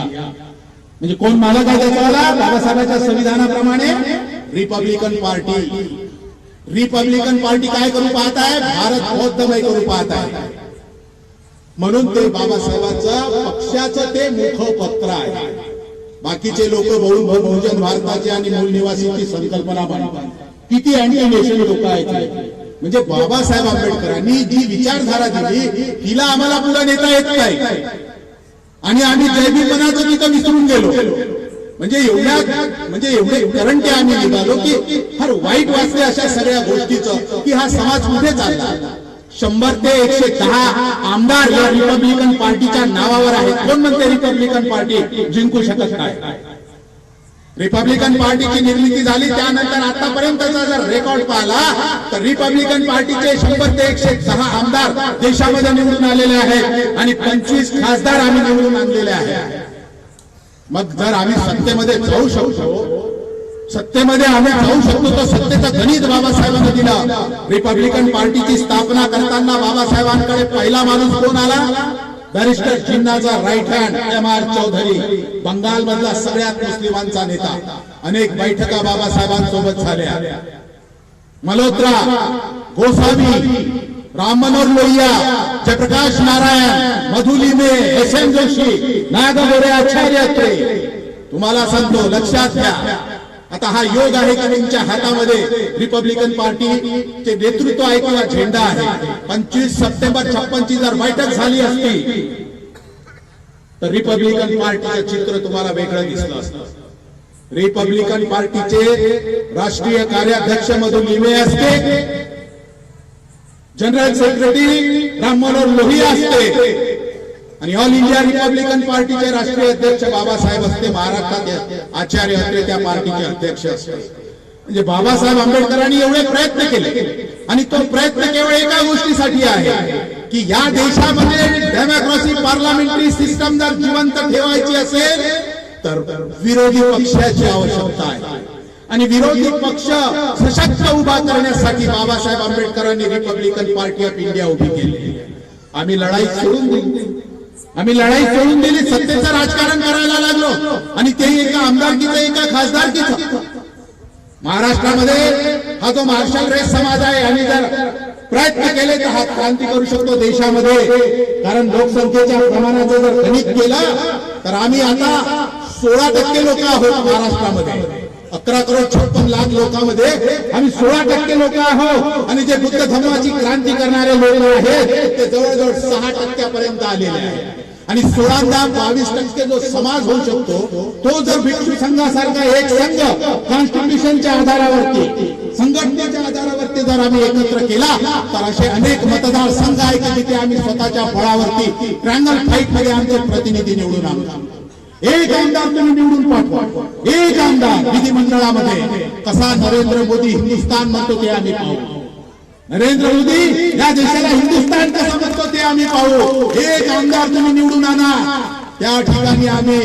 A: म्हणजे कोण मालक आहे त्याच्याला? बाबासाहेबांच्या संविधानाप्रमाणे रिपब्लिकन पार्टी. रिपब्लिकन पार्टी काय करू पाहत आहे? भारत बौद्धमय करू पाहत आहे. म्हणून ते बाबासाहेबांचं पक्षाचं ते मुखपत्र आहे. बाकीचे लोक बहुजन भारताचे आणि मूळ निवासीची संकल्पना मांडतात. किती अँटी नेशन लोक आहेत. म्हणजे बाबासाहेब आंबेडकरांनी जी विचारधारा दिली तिला आम्हाला पुढे नेता येत नाही आणि आम्ही जैविकपणाचं तिथं विसरून गेलो. म्हणजे एवढे करंटे आम्ही निघालो की फार वाईट वाटले अशा सगळ्या गोष्टीचं की हा समाज कुठे चालला. 100 ते 110 आमदार या रिपब्लिकन पार्टीच्या नावावर आहेत. कोण म्हणते रिपब्लिकन पार्टी जिंकू शकत नाही? रिपब्लिकन पार्टीची निर्मिती झाली त्यानंतर आतापर्यंतचा जर रेकॉर्ड पाहिला तर रिपब्लिकन पार्टीचे 100 ते 110 आमदार देशामध्ये निवडून आलेले आहेत आणि 25 खासदार आम्ही निवडून आणलेले आहेत. मग जर आम्ही सत्तेमध्ये जाऊ शकतो तर सत्तेचं गणित बाबासाहेबांनी दिलं. रिपब्लिकन पार्टीची स्थापना करताना बाबासाहेबांकडे पहिला माणूस कोण आला? बॅरिस्टर जिन्नाचा right hand M.R. Chaudhary, Bengal मधला सगळ्यात मुस्लिमांचा नेता. अनेक बैठका बाबासाहेबांसोबत झाल्या. मल्होत्रा, गोसावी, राम मनोहर लोहिया, जयप्रकाश नारायण, मधु लिमे, S.N. जोशी, नागमोरे, आचार्य अत्रे. तुम्हाला सांगतो लक्षात घ्या. आता हा योग आहे की तुमच्या हातामध्ये रिपब्लिकन पार्टीचे नेतृत्व आहे किंवा झेंडा आहे. 25 सप्टेंबर 56 जर बैठक झाली असती तर रिपब्लिकन पार्टीचं चित्र तुम्हाला वेगळं दिसलं असतं. रिपब्लिकन पार्टीचे राष्ट्रीय कार्याध्यक्ष मधु लिमे असते, जनरल सेक्रेटरी राम मनोहर लोहिया असते आणि ऑल इंडिया रिपब्लिकन पार्टीचे राष्ट्रीय अध्यक्ष बाबासाहेब असते. महाराष्ट्रात आचार्य अत्रे त्या पार्टीचे अध्यक्ष असते. म्हणजे बाबासाहेब आंबेडकरांनी एवढे प्रयत्न केले आणि तो प्रयत्न केवळ एका गोष्टीसाठी आहे की या देशामध्ये डेमोक्रेसी पार्लमेंटरी सिस्टम जर जिवंत ठेवायची असेल तर विरोधी पक्षाची आवश्यकता आहे आणि विरोधी पक्ष सशक्त उभा करण्यासाठी बाबासाहेब आंबेडकरांनी रिपब्लिकन पार्टी ऑफ इंडिया उभी केली. आम्ही लढाई सोडून दिली. सत्तेचं राजकारण करायला लागलो आणि तेही एका आमदारकीचं एका खासदारकीचं. महाराष्ट्रामध्ये हा जो मार्शल रेस समाज आहे आणि जर प्रयत्न केले तर हा क्रांती करू शकतो देशामध्ये. कारण लोकसंख्येच्या प्रमाणाचं जर गणित केलं तर आम्ही आता 16% लोक आहोत महाराष्ट्रामध्ये. 11,56,00,000 लोकांमध्ये आम्ही 16% लोक आहोत आणि जे बुद्ध धर्माची क्रांती करणारे लोक आहेत ते जवळजवळ 6% आलेले आहेत. आणि 16-22% जो समाज होऊ शकतो तो जर भिक्षू संघासारखा एक संघ कॉन्स्टिट्यूशनच्या आधारावरती, संघटनेच्या आधारावरती जर आम्ही एकत्र केला तर असे अनेक मतदारसंघ आहे की जिथे आम्ही स्वतःच्या बळावरती ट्रँगल फाईट मध्ये आमचे प्रतिनिधी निवडून आणू. एक आमदार तुम्ही निवडून पाठवा, एक आमदार विधिमंडळामध्ये. कसा नरेंद्र मोदी हिंदुस्थान म्हणतो ते आम्ही पाहू. नरेंद्र मोदी या देशाला हिंदुस्थान कसं म्हणतो ते आम्ही पाहू. एक आमदार तुम्ही निवडून आणा. त्या ठिकाणी आम्ही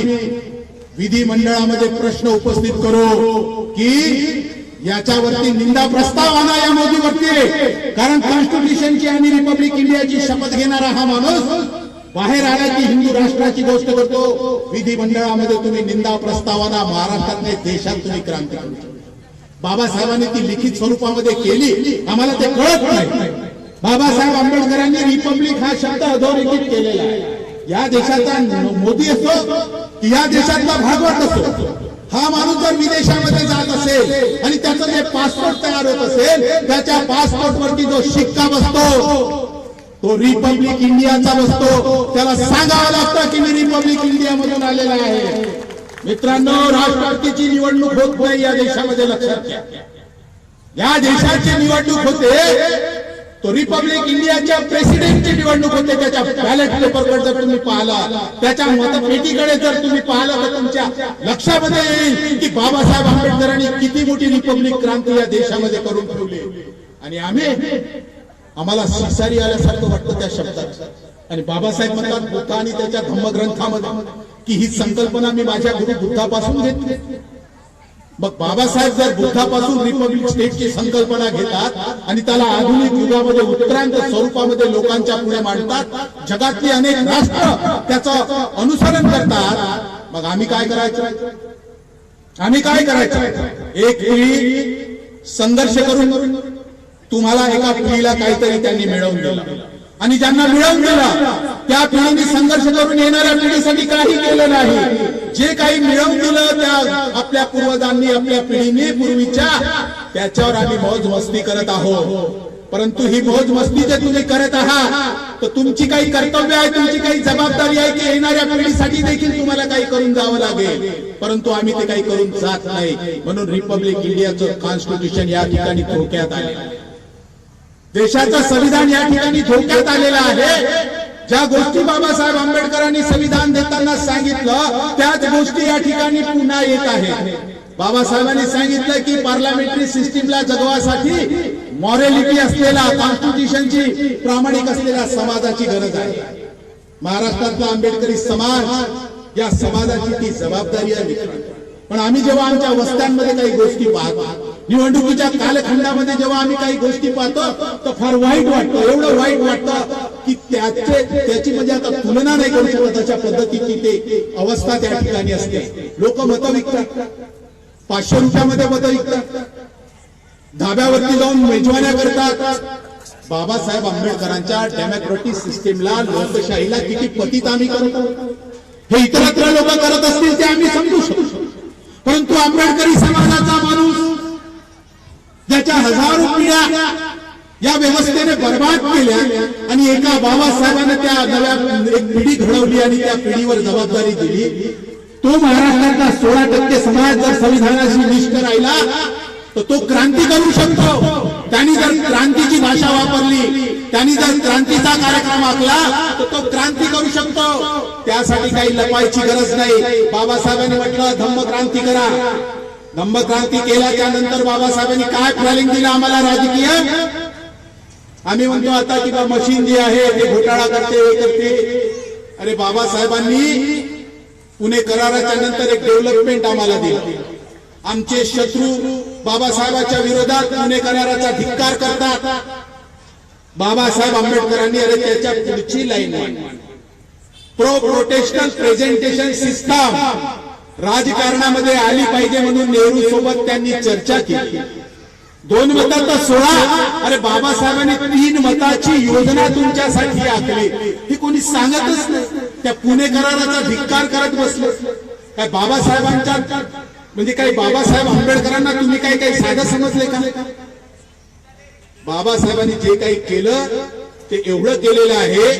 A: विधिमंडळामध्ये प्रश्न उपस्थित करू की याच्यावरती निंदा प्रस्ताव आणा या मोदीवरती. कारण कॉन्स्टिट्यूशनची आणि रिपब्लिक इंडियाची शपथ घेणारा हा माणूस बाहेर आला की हिंदू राष्ट्राची गोष्ट करतो. विधिमंडळामध्ये तुम्ही निंदा प्रस्तावाना महाराष्ट्रातल्या देशात तुम्ही क्रांती करू शकता. बाबासाहेबांनी ती लिखित स्वरूपामध्ये केली, आम्हाला ते कळत नाही. बाबासाहेब आंबेडकरांनी रिपब्लिक हा शब्द अधोरेखित केलेला आहे. या देशाचा मोदी असो की या देशातला भागवत असो, हा माणूस जर विदेशामध्ये जात असेल आणि त्याचं जे पासपोर्ट तयार होत असेल त्याच्या पासपोर्ट वरती जो शिक्का बसतो तो रिपब्लिक इंडियाचा बसतो, त्याला सांगावं लागतं की मी रिपब्लिक इंडिया मधून आलेला आहे. मित्रांनो, राष्ट्रपतीची निवडणूक होत नाही या देशामध्ये, लक्षात घ्या. या देशाची निवडणूक होते तो रिपब्लिक इंडियाच्या प्रेसिडेंटची निवडणूक होते. त्याच्या बॅलेट पेपरकडे जर तुम्ही पाहिला, त्याच्या मतपेटीकडे जर तुम्ही पाहिलं, तर तुमच्या लक्षामध्ये येईल की बाबासाहेब आंबेडकरांनी किती मोठी रिपब्लिक क्रांती या देशामध्ये करून ठेवली. आणि आम्हाला शिसारी आल्यासारखं वाटतं त्या शब्दात. आणि बाबासाहेब म्हणतात बुद्ध आणि त्याच्या धम्मग्रंथामध्ये की ही संकल्पना मी माझ्या गुरु बुद्धापासून घेतली. मग बाबासाहेब जर बुद्धापासून रिपब्लिक स्टेटची संकल्पना घेतात आणि त्याला आधुनिक युगामध्ये उत्क्रांत स्वरूपामध्ये लोकांच्या पुढे मांडतात, जगातली अनेक राष्ट्र त्याचं अनुसरण करतात, मग आम्ही काय करायचं? एक पिढी संघर्ष करून तुम्हाला एका पिढीला काहीतरी त्यांनी मिळवून दिलं, आणि ज्यांना मिळवून दिलं त्या पिढीने संघर्ष करून येणाऱ्या पिढीसाठी काही केलं नाही. जे काही मिळवून दिलं त्या आपल्या पूर्वजांनी, आपल्या पिढीने पूर्वीच्या, त्याच्यावर आम्ही मौज मस्ती करत आहोत. परंतु ही मौज मस्ती जे तुम्ही करत आहात, तर तुमची काही कर्तव्य आहे, तुमची काही जबाबदारी आहे की येणाऱ्या पिढीसाठी देखील तुम्हाला काही करून जावं लागेल. परंतु आम्ही ते काही करून जात नाही. म्हणून रिपब्लिक इंडियाचं कॉन्स्टिट्यूशन या ठिकाणी धोक्यात आले, देशाचं संविधान या ठिकाणी धोक्यात आलेलं आहे. ज्या गोष्टी बाबासाहेब आंबेडकरांनी संविधान देताना सांगितलं, त्याच गोष्टी या ठिकाणी पुन्हा येत आहेत. बाबासाहेबांनी सांगितलं की पार्लमेंटरी सिस्टीमला जगवासाठी मॉरॅलिटी असलेला, कॉन्स्टिट्यूशनची प्रामाणिक असलेल्या समाजाची गरज आहे. महाराष्ट्रातला आंबेडकरी समाज, या समाजाची ती जबाबदारी आहे. पण आम्ही जेव्हा आमच्या वस्त्यांमध्ये काही गोष्टी पाहतो, निवडणुकीच्या कालखंडामध्ये जेव्हा आम्ही काही गोष्टी पाहतो, तर फार वाईट वाटतं. एवढं वाईट वाटतं की त्याची म्हणजे आता तुलना नाही करू शकत अशा पद्धतीची ते अवस्था त्या ठिकाणी असते. लोक मतं विकतात, 500 रुपयामध्ये मतं विकतात, धाब्यावरती जाऊन मेजवान्या करतात. बाबासाहेब आंबेडकरांच्या डेमोक्रेटिक सिस्टीमला, लोकशाहीला किती पतित आम्ही करतो, हे इतरत्र लोक करत असतील ते आम्ही समजू शकतो. परंतु आंबेडकरी समाजाचा माणूस, ज्याच्या हजारो पिढ्या या व्यवस्थेने बर्बाद केल्या, आणि एका बाबासाहेबांना त्या नव्या एक पिढी घडवली आणि त्या पिढीवर जबाबदारी दिली, तो महाराष्ट्रातला 16% समाज जर संविधानाशी निष्ठ राहिला तर तो क्रांती करू शकतो. त्यांनी जर क्रांतीची भाषा वापरली, त्यांनी जर क्रांतीचा कार्यक्रम आखला, तर तो क्रांती करू शकतो. त्यासाठी काही लपायची गरज नाही. बाबासाहेबांनी म्हटलं धम्मक्रांती करा. धम्मक्रांती केला, त्यानंतर बाबासाहेबांनी काय प्लॅनिंग दिलं आम्हाला राजकीय? आम्ही म्हणतो आता की बा मशीन जी आहे ते घोटाळा करते, हे करते. अरे बाबासाहेबांनी पुणे कराराच्या नंतर एक डेव्हलपमेंट आम्हाला दिलं. आमचे शत्रू बाबासाहेबांच्या विरोधात पुणे कराराचा धिक्कार करतात. बाबासाहेब आंबेडकरांनी अरे त्याच्या पुढची लाईन प्रोटेस्टल प्रेझेंटेशन सिस्टम राजकारणामध्ये आली पाहिजे म्हणून नेहरू सोबत त्यांनी चर्चा केली. 2 मतात 16. अरे बाबासाहेबांनी 3 मताची योजना तुमच्यासाठी आखली, ही कोणी सांगतच नाही. त्या पुणे कराराचा धिक्कार करत बसले. काय बाबासाहेबांच्या म्हणजे काही बाबासाहेब आंबेडकरांना तुम्ही काही साधं समजले का? बाबासाहेबांनी जे काही केलं ते एवढं केलेलं आहे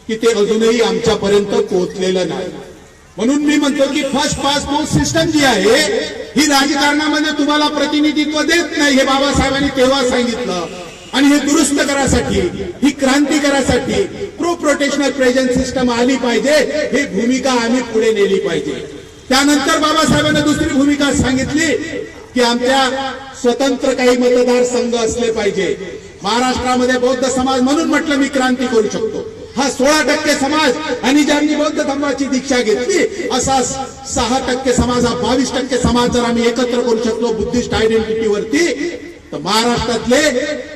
A: की ते अजूनही आमच्यापर्यंत पोहोचलेलं नाही. म्हणून मी म्हणतो की फर्स्ट पासपोर्ट सिस्टम जी आहे ही राजकारणामध्ये तुम्हाला प्रतिनिधित्व देत नाही, हे बाबासाहेबांनी तेव्हा सांगितलं. आणि हे दुरुस्त करासाठी, ही क्रांती करासाठी प्रो प्रोटेक्शनल प्रेझेंट सिस्टम आली पाहिजे, ही भूमिका आम्ही पुढे नेली पाहिजे. त्यानंतर बाबासाहेबांनी दुसरी भूमिका सांगितली की आमच्या स्वतंत्र काही मतदारसंघ असले पाहिजे. महाराष्ट्रामध्ये बौद्ध समाज, म्हणून म्हटलं मी क्रांती करू शकतो, हा 16% समाज, आणि ज्यांनी बौद्ध धर्माची दीक्षा घेतली असा 6% समाज, हा 22% समाज जर आम्ही एकत्र करू शकलो बुद्धिस्ट आयडेंटिटीवरती, तर महाराष्ट्रातले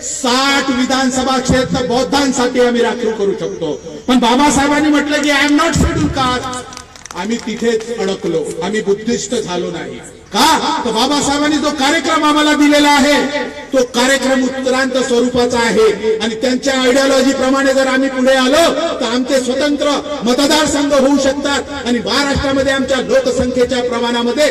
A: 60 विधानसभा क्षेत्र बौद्धांसाठी आम्ही राखीव करू शकतो. पण बाबासाहेबांनी म्हटलं की I am not schedule caste. आम्ही तिथेच अडकलो, आम्ही बुद्धिस्ट झालो नाही. का तर बाबासाहेबांनी जो कार्यक्रम आम्हाला दिलेला आहे तो कार्यक्रम उत्क्रांत स्वरूपाचा आहे आणि त्यांच्या आयडियोलॉजी प्रमाणे जर आम्ही पुढे आलो तर आमचे स्वतंत्र मतदारसंघ होऊ शकतात आणि महाराष्ट्रामध्ये आमच्या लोकसंख्येच्या प्रमाणामध्ये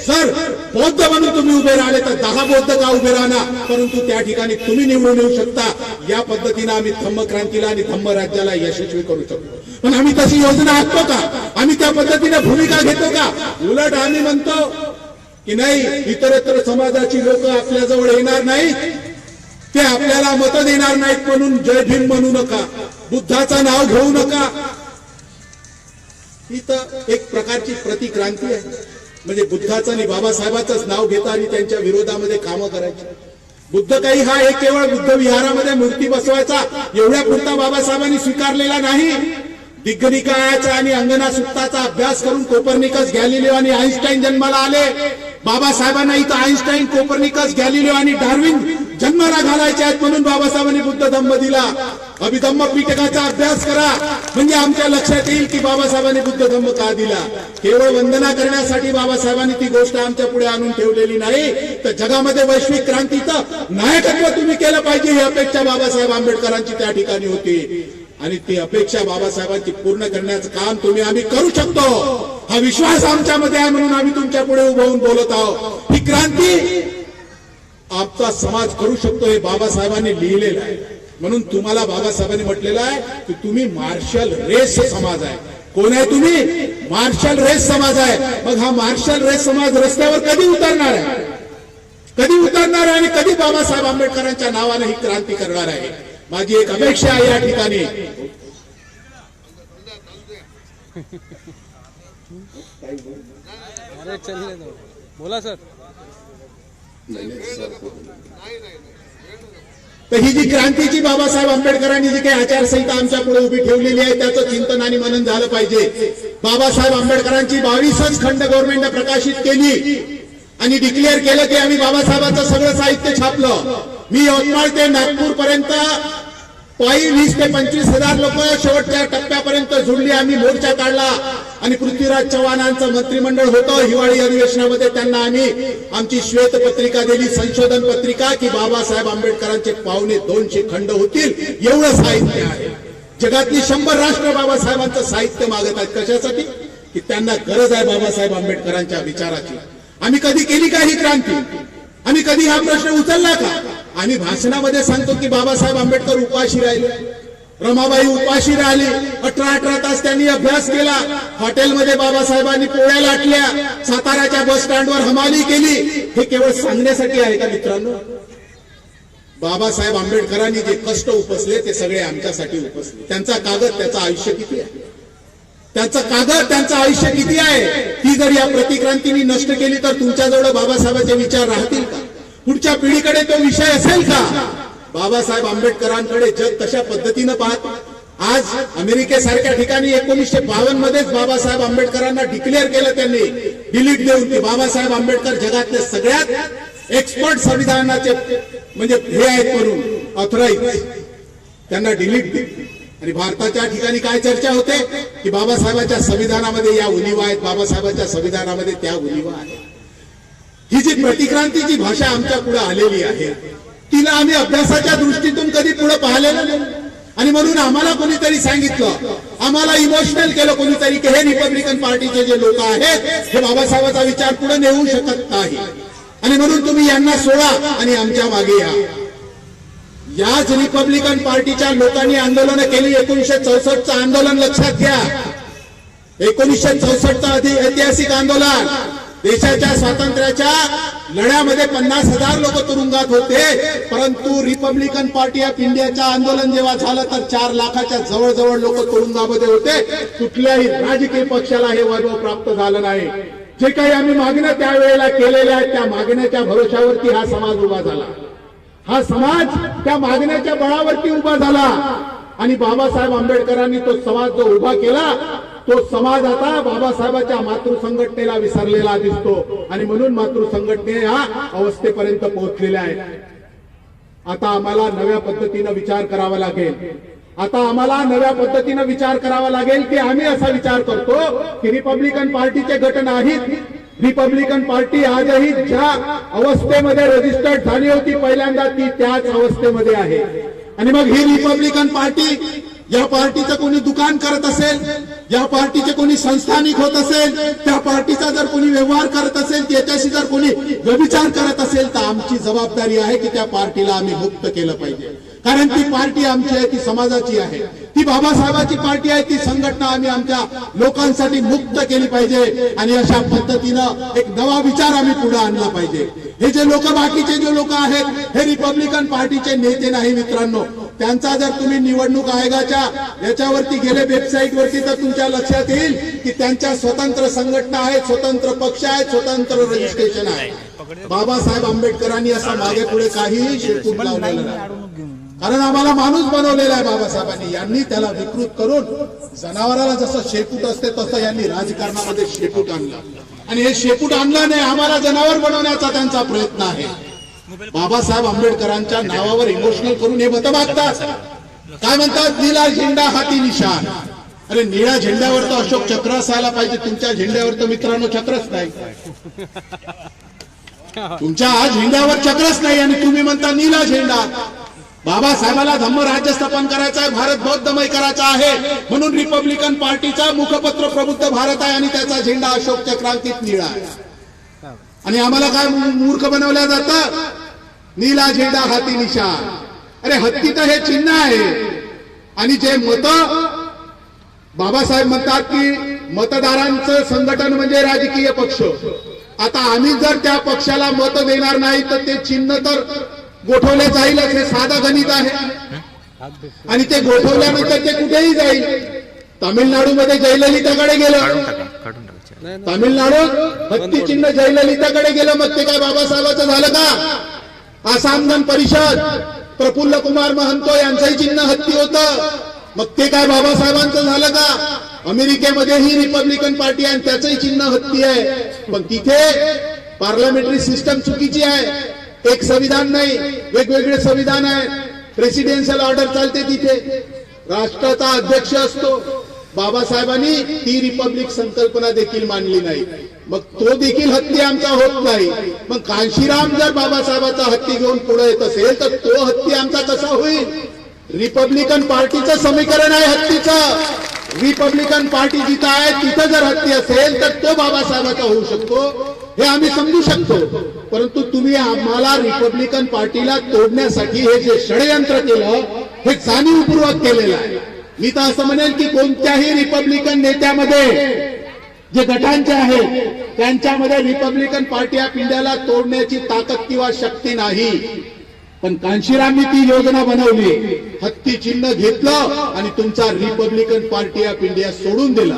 A: जर बौद्ध म्हणून तुम्ही उभे राहिले तर 10 बौद्ध का उभे राहणार, परंतु त्या ठिकाणी तुम्ही निवडून येऊ शकता. या पद्धतीने आम्ही धम्मक्रांतीला आणि धम्मराज्याला यशस्वी करू शकतो. पण आम्ही तशी योजना आखतो का? आम्ही त्या पद्धतीने भूमिका घेतो का? उलट आम्ही म्हणतो की नाही, इतरत्र समाजाची लोक आपल्याजवळ येणार नाहीत, ते आपल्याला मत देणार नाहीत म्हणून जय भीम म्हणू नका, बुद्धाचं नाव घेऊ नका. ही तर एक प्रकारची प्रतिक्रांती आहे. म्हणजे बुद्धाचं आणि बाबासाहेबांचंच नाव घेता आणि त्यांच्या विरोधामध्ये कामं करायची. बुद्ध काही हा एक केवळ बुद्ध विहारामध्ये मूर्ती बसवायचा एवढ्या पुरता बाबासाहेबांनी स्वीकारलेला नाही. दिग्गनिकायाचा आणि अंगना सुत्ताचा अभ्यास करून कोपर्निकस, गॅलिलिओ आणि आईन्स्टाईन जन्माला आले. बाबासाहेबांना इथं आईन्स्टाईन, कोपर्निकस, गॅलिलिओ आणि डार्विन जन्माला घालायचे आहेत म्हणून बाबासाहेबांनी बुद्ध धम्म दिला. अभिधम्म पिटकाचा अभ्यास करा म्हणजे आमच्या लक्षात येईल की बाबासाहेबांनी बुद्ध धम्म का दिला. केवळ वंदना करण्यासाठी बाबासाहेबांनी ती गोष्ट आमच्या पुढे आणून ठेवलेली नाही, तर जगामध्ये वैश्विक क्रांतीचं नायकत्व तुम्ही केलं पाहिजे ही अपेक्षा बाबासाहेब आंबेडकरांची त्या ठिकाणी होती. आणि ती अपेक्षा बाबासाहेबांची पूर्ण करण्याचं काम आम्ही करू शकतो हा विश्वास आमच्यामध्ये आहे म्हणून आम्ही तुमच्या पुढे उभं होऊन बोलत आहोत. ही क्रांती आमचा समाज करू शकतो हे बाबासाहेबांनी लिहिलेलं आहे. म्हणून तुम्हाला बाबासाहेबांनी म्हटलेलं आहे की तुम्ही मार्शल रेस समाज आहे. कोण आहे तुम्ही? मार्शल रेस समाज आहे. मग हा मार्शल रेस समाज रस्त्यावर कधी उतरणार आहे? कधी उतरणार आहे आणि कधी बाबासाहेब आंबेडकरांच्या नावाने ही क्रांती करणार आहे? माझी एक अपेक्षा आहे या ठिकाणी.
B: बोला सर.
A: तर ही जी क्रांतीची बाबासाहेब आंबेडकरांनी जी काही आचारसंहिता आमच्या पुढे उभी ठेवलेली आहे त्याचं चिंतन आणि मनन झालं पाहिजे. बाबासाहेब आंबेडकरांची 22च खंड गव्हर्नमेंटने प्रकाशित केली आणि डिक्लेअर केलं की आम्ही बाबासाहेबांचं सगळं साहित्य छापलं. मी यवतमाळ ते नागपूर पर्यंत पायी 20 ते 25 हजार लोक शेवटच्या टप्प्यापर्यंत जुळली. आम्ही मोर्चा काढला आणि पृथ्वीराज चव्हाणांचं मंत्रिमंडळ होतं. हिवाळी अधिवेशनामध्ये त्यांना आम्ही आमची श्वेतपत्रिका दिली, संशोधन पत्रिका, की बाबासाहेब आंबेडकरांचे 250 खंड होतील एवढं साहित्य आहे. जगातली 100 राष्ट्र बाबासाहेबांचं साहित्य मागत आहेत. कशासाठी? की त्यांना गरज आहे बाबासाहेब आंबेडकरांच्या विचाराची. आम्ही कधी केली का ही क्रांती? आम्ही कधी हा प्रश्न उचलला का? आम्ही भाषणामध्ये सांगतो की बाबासाहेब आंबेडकर उपाशी राहिले, रमाबाई उपाशी राहिली, 18 तास त्यांनी अभ्यास केला. हॉटेलमध्ये बाबासाहेबांनी पोळ्या लाटल्या, साताऱ्याच्या बस स्टँडवर हमाली केली. हे केवळ सांगण्यासाठी आहे का मित्रांनो? बाबासाहेब आंबेडकरांनी जे कष्ट उपसले ते सगळे आमच्यासाठी उपसले. त्यांचा कागद, त्याचं आयुष्य किती आहे? त्यांचं कागद, त्यांचं आयुष्य किती आहे? ती जर या प्रतिक्रांतीने नष्ट केली तर तुमच्याजवळ बाबासाहेबांचे विचार राहतील का? पुढच्या पिढीकडे तो विषय असेल का? बाबासाहेब आंबेडकरांकडे जग तशा पद्धतीनं पाहत. आज अमेरिकेसारख्या ठिकाणी 1952 मध्येच बाबासाहेब आंबेडकरांना डिक्लेअर केलं त्यांनी, डिलीट देऊन, की बाबासाहेब आंबेडकर जगातले सगळ्यात एक्सपर्ट संविधानाचे म्हणजे हे आहेत म्हणून ऑथराईज, त्यांना डिलीट दिली. आणि भारताच्या ठिकाणी काय चर्चा होते की बाबासाहेबांच्या संविधानामध्ये या उणिवा आहेत, बाबासाहेबांच्या संविधानामध्ये त्या उणिवा आहेत. ही जी प्रतिक्रांतीची भाषा आमच्या पुढे आलेली आहे तिला आम्ही अभ्यासाच्या दृष्टीतून कधी पुढे पाहिलेलं नाही. आणि म्हणून आम्हाला कोणीतरी सांगितलं, आम्हाला इमोशनल केलं कोणीतरी की हे रिपब्लिकन पार्टीचे जे लोक आहेत हे बाबासाहेबांचा विचार पुढे नेऊ शकत नाही आणि म्हणून तुम्ही यांना सोडा आणि आमच्या मागे या. याच रिपब्लिकन पार्टीच्या लोकांनी आंदोलन केली. 1964चं आंदोलन लक्षात घ्या. 1964चं ऐतिहासिक आंदोलन, देशाच्या स्वातंत्र्याच्या लढ्यामध्ये 50,000 लोक तुरुंगात होते. परंतु रिपब्लिकन पार्टी ऑफ इंडियाचं आंदोलन जेव्हा झालं तर 4 लाखाच्या जवळजवळ लोक तुरुंगामध्ये होते. कुठल्याही राजकीय पक्षाला हे वैभव प्राप्त झालं नाही. जे काही आम्ही मागण्या त्यावेळेला केलेल्या आहेत त्या मागण्याच्या भरोशावरती हा समाज उभा झाला. हा समाज त्या मागण्याच्या बळावरती उभा झाला आणि बाबासाहेब आंबेडकरांनी तो समाज जो उभा केला तो समाज आता बाबासाहेबांच्या मातृसंघटनेला विसरलेला दिसतो आणि म्हणून मातृसंघटने या अवस्थेपर्यंत पोहोचलेल्या आहेत. आता आम्हाला नव्या पद्धतीनं विचार करावा लागेल. आता आम्हाला नव्या पद्धतीनं विचार करावा लागेल की आम्ही असा विचार करतो की रिपब्लिकन पार्टीचे गट नाहीत रिपब्लिकन पार्टी आजही ज्या अवस्थेमध्ये रजिस्टर्ड झाली होती पहिल्यांदा ती त्याच अवस्थेमध्ये आहे. आणि मग ही रिपब्लिकन पार्टी, या पार्टीचं कोणी दुकान करत असेल, या पार्टीचे कोणी संस्थानिक होत असेल, त्या पार्टीचा जर कोणी व्यवहार करत असेल, त्याच्याशी जर कोणी व्यभिचार करत असेल, तर आमची जबाबदारी आहे की त्या पार्टीला आम्ही मुक्त केलं पाहिजे. कारण ती पार्टी आमची आहे, ती समाजाची आहे, ती बाबासाहेबांची पार्टी आहे, ती संघटना आम्ही आमच्या लोकांसाठी मुक्त केली पाहिजे. आणि अशा पद्धतीनं एक नवा विचार आम्ही पुढे आणला पाहिजे. हे जे लोक, बाकीचे जे लोक आहेत, हे रिपब्लिकन पार्टीचे नेते नाही मित्रांनो. त्यांचा जर तुम्ही निवडणूक आयोगाच्या याच्यावरती गेले, वेबसाईट वरती, तर तुमच्या लक्षात येईल की त्यांच्या स्वतंत्र संघटना आहेत, स्वतंत्र पक्ष आहेत, स्वतंत्र रजिस्ट्रेशन आहे. बाबासाहेब आंबेडकरांनी असं मागे पुढे काहीही शेपूट लावलेलं नाही. कारण आम्हाला माणूस बनवलेला आहे बाबासाहेबांनी. यांनी त्याला विकृत करून जनावराला जसं शेपूट असते तसं यांनी राजकारणामध्ये शेपूट आणलं. आणि हे शेपूट आणलं नाही, आम्हाला जनावर बनवण्याचा त्यांचा प्रयत्न आहे. बाबासाहेब आंबेडकरांच्या नावावर इमोशनल करून हे मतं मागतात. काय म्हणतात? निळा झेंडा हाती निशाण. अरे निळ्या झेंड्यावर तर अशोक चक्र असायला पाहिजे, तुमच्या झेंड्यावर तर मित्रांनो चक्रच नाही. तुमच्या झेंड्यावर चक्रच नाही आणि तुम्ही म्हणता निळा झेंडा. बाबासाहेबाला धम्म राज्य स्थापन करायचं आहे, भारत बौद्धमय करायचा आहे, म्हणून रिपब्लिकन पार्टीचा मुखपत्र प्रबुद्ध भारत आहे आणि त्याचा झेंडा अशोक चक्रांकित निळा आहे. आणि आम्हाला काय मूर्ख बनवल्या जातं? नीला झेंडा हाती निशाण. अरे हत्ती तर हे चिन्ह आहे. आणि जे मत बाबासाहेब म्हणतात की मतदारांचं संघटन म्हणजे राजकीय पक्ष. आता आम्ही जर त्या पक्षाला मत देणार नाही तर ते चिन्ह तर गोठवले जाईलच, हे साधं गणित आहे. आणि ते गोठवल्यानंतर ते कुठेही जाईल. तामिळनाडूमध्ये जयललिताकडे गेलं, तामिळनाडूत हत्ती चिन्ह जयललिताकडे गेलं, मग ते काय बाबासाहेबांचं झालं का? आसाम गण परिषद प्रफुल्ल कुमार महंतो यांचंही चिन्ह हत्ती होतं, मग ते काय बाबासाहेबांचं झालं का? अमेरिकेमध्ये ही रिपब्लिकन पार्टी आहे, त्याचंही चिन्ह हत्ती आहे. पण तिथे पार्लमेंटरी सिस्टम चुकीची आहे. एक संविधान नाही, वेगवेगळे संविधान आहे. प्रेसिडेन्शियल ऑर्डर चालते तिथे, राष्ट्राचा अध्यक्ष असतो. बाबासाहेबांनी ती रिपब्लिक संकल्पना देखील मांडली नाही, मग तो देखील हत्ती आमचा होत नाही. मग कांशीराम जर बाबासाहेबाचा हत्ती घेऊन पुढे येत असेल तर तो हत्ती आमचा कसा होईल? रिपब्लिकन पार्टीचं समीकरण आहे हत्तीचं. रिपब्लिकन पार्टी जिथं आहे तिथं जर हत्ती असेल तर तो बाबासाहेबाचा होऊ शकतो, हे आम्ही समजू शकतो. परंतु तुम्ही आम्हाला रिपब्लिकन पार्टीला तोडण्यासाठी हे जे षडयंत्र केलं, हे जाणीवपूर्वक केलेलं आहे. मी तर असं म्हणेल की कोणत्याही रिपब्लिकन नेत्यामध्ये जे गटांचे आहेत त्यांच्यामध्ये रिपब्लिकन पार्टी ऑफ इंडियाला तोडण्याची ताकद किंवा शक्ती नाही. पण कांशीरामनी ती योजना बनवली, हत्ती चिन्ह घेतलं आणि तुमचा रिपब्लिकन पार्टी ऑफ इंडिया सोडून दिला.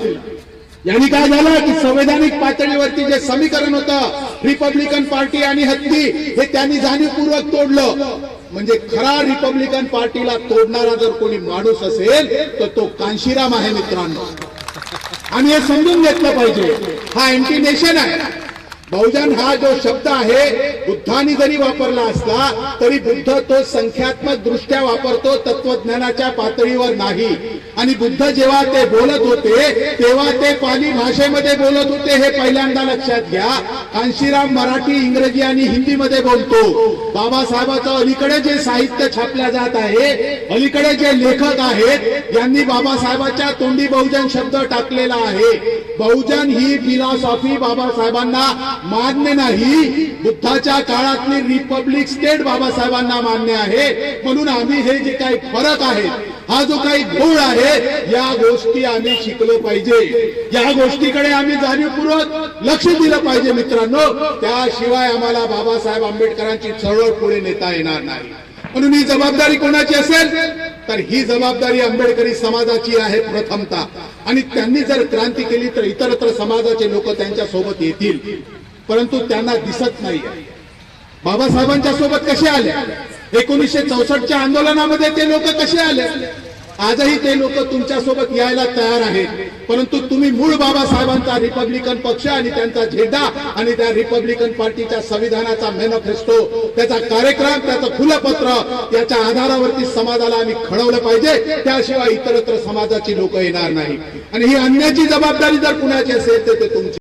A: यांनी काय झालं की संवैधानिक पातळीवरती जे समीकरण होतं रिपब्लिकन पार्टी आणि हत्ती, हे त्यांनी जाणीवपूर्वक तोडलं. म्हणजे खरा रिपब्लिकन पार्टीला तोडणारा जर कोणी माणूस असेल तर तो कांशीराम आहे मित्रांनो. आणि हे समजून घेतलं पाहिजे. हा अँटी नेशन आहे. बहुजन हा जो शब्द आहे बुद्धांनी जरी वापरला असला तरी बुद्ध तो संख्यात्मक दृष्ट्या वापरतो, तत्वज्ञानाच्या पातळीवर नाही. आणि बुद्ध जेव्हा ते बोलत होते तेव्हा ते पाली भाषेमध्ये बोलत होते, हे पहिल्यांदा लक्षात घ्या. कांशीराम मराठी, इंग्रजी आणि हिंदीमध्ये बोलतो. बाबासाहेबांचं अलीकडे जे साहित्य छापल्या जात आहे, अलीकडे जे लेखक आहेत यांनी बाबासाहेबांच्या तोंडी बहुजन शब्द टाकलेला आहे. बहुजन ही फिलॉसॉफी बाबासाहेबांना मान्य नाही. बुद्धाच्या काळातली रिपब्लिक स्टेट बाबासाहेबांना मान्य आहे. म्हणून आम्ही हे जे काही फरक आहे, हा जो काही घोळ आहे, या गोष्टी आम्ही शिकलो पाहिजे. या गोष्टीकडे आम्ही जाणीवपूर्वक लक्ष दिलं पाहिजे मित्रांनो. त्याशिवाय आम्हाला बाबासाहेब आंबेडकरांची चळवळ पुढे नेता येणार नाही. म्हणून ही जबाबदारी कोणाची असेल तर ही जबाबदारी आंबेडकरी समाजाची आहे प्रथमतः. आणि त्यांनी जर क्रांती केली तर इतरत्र समाजाचे लोक त्यांच्या सोबत येतील, परंतु त्यांना दिसत नाही. बाबासाहेबांच्या सोबत कसे आले? 1964च्या आंदोलनामध्ये ते लोक कसे आले? आजही ते लोक तुमच्या सोबत यायला तयार आहेत. परंतु तुम्ही मूळ बाबासाहेबांचा रिपब्लिकन पक्ष आणि त्यांचा झेंडा आणि त्या रिपब्लिकन पार्टीच्या संविधानाचा मॅनिफेस्टो, त्याचा कार्यक्रम, त्याचं खुलं पत्र, याच्या आधारावरती समाजाला आम्ही खळवलं पाहिजे. त्याशिवाय इतरत्र समाजाची लोक येणार नाही. आणि ही अन्याची जबाबदारी जर कुणाची असेल तर ते तुमची.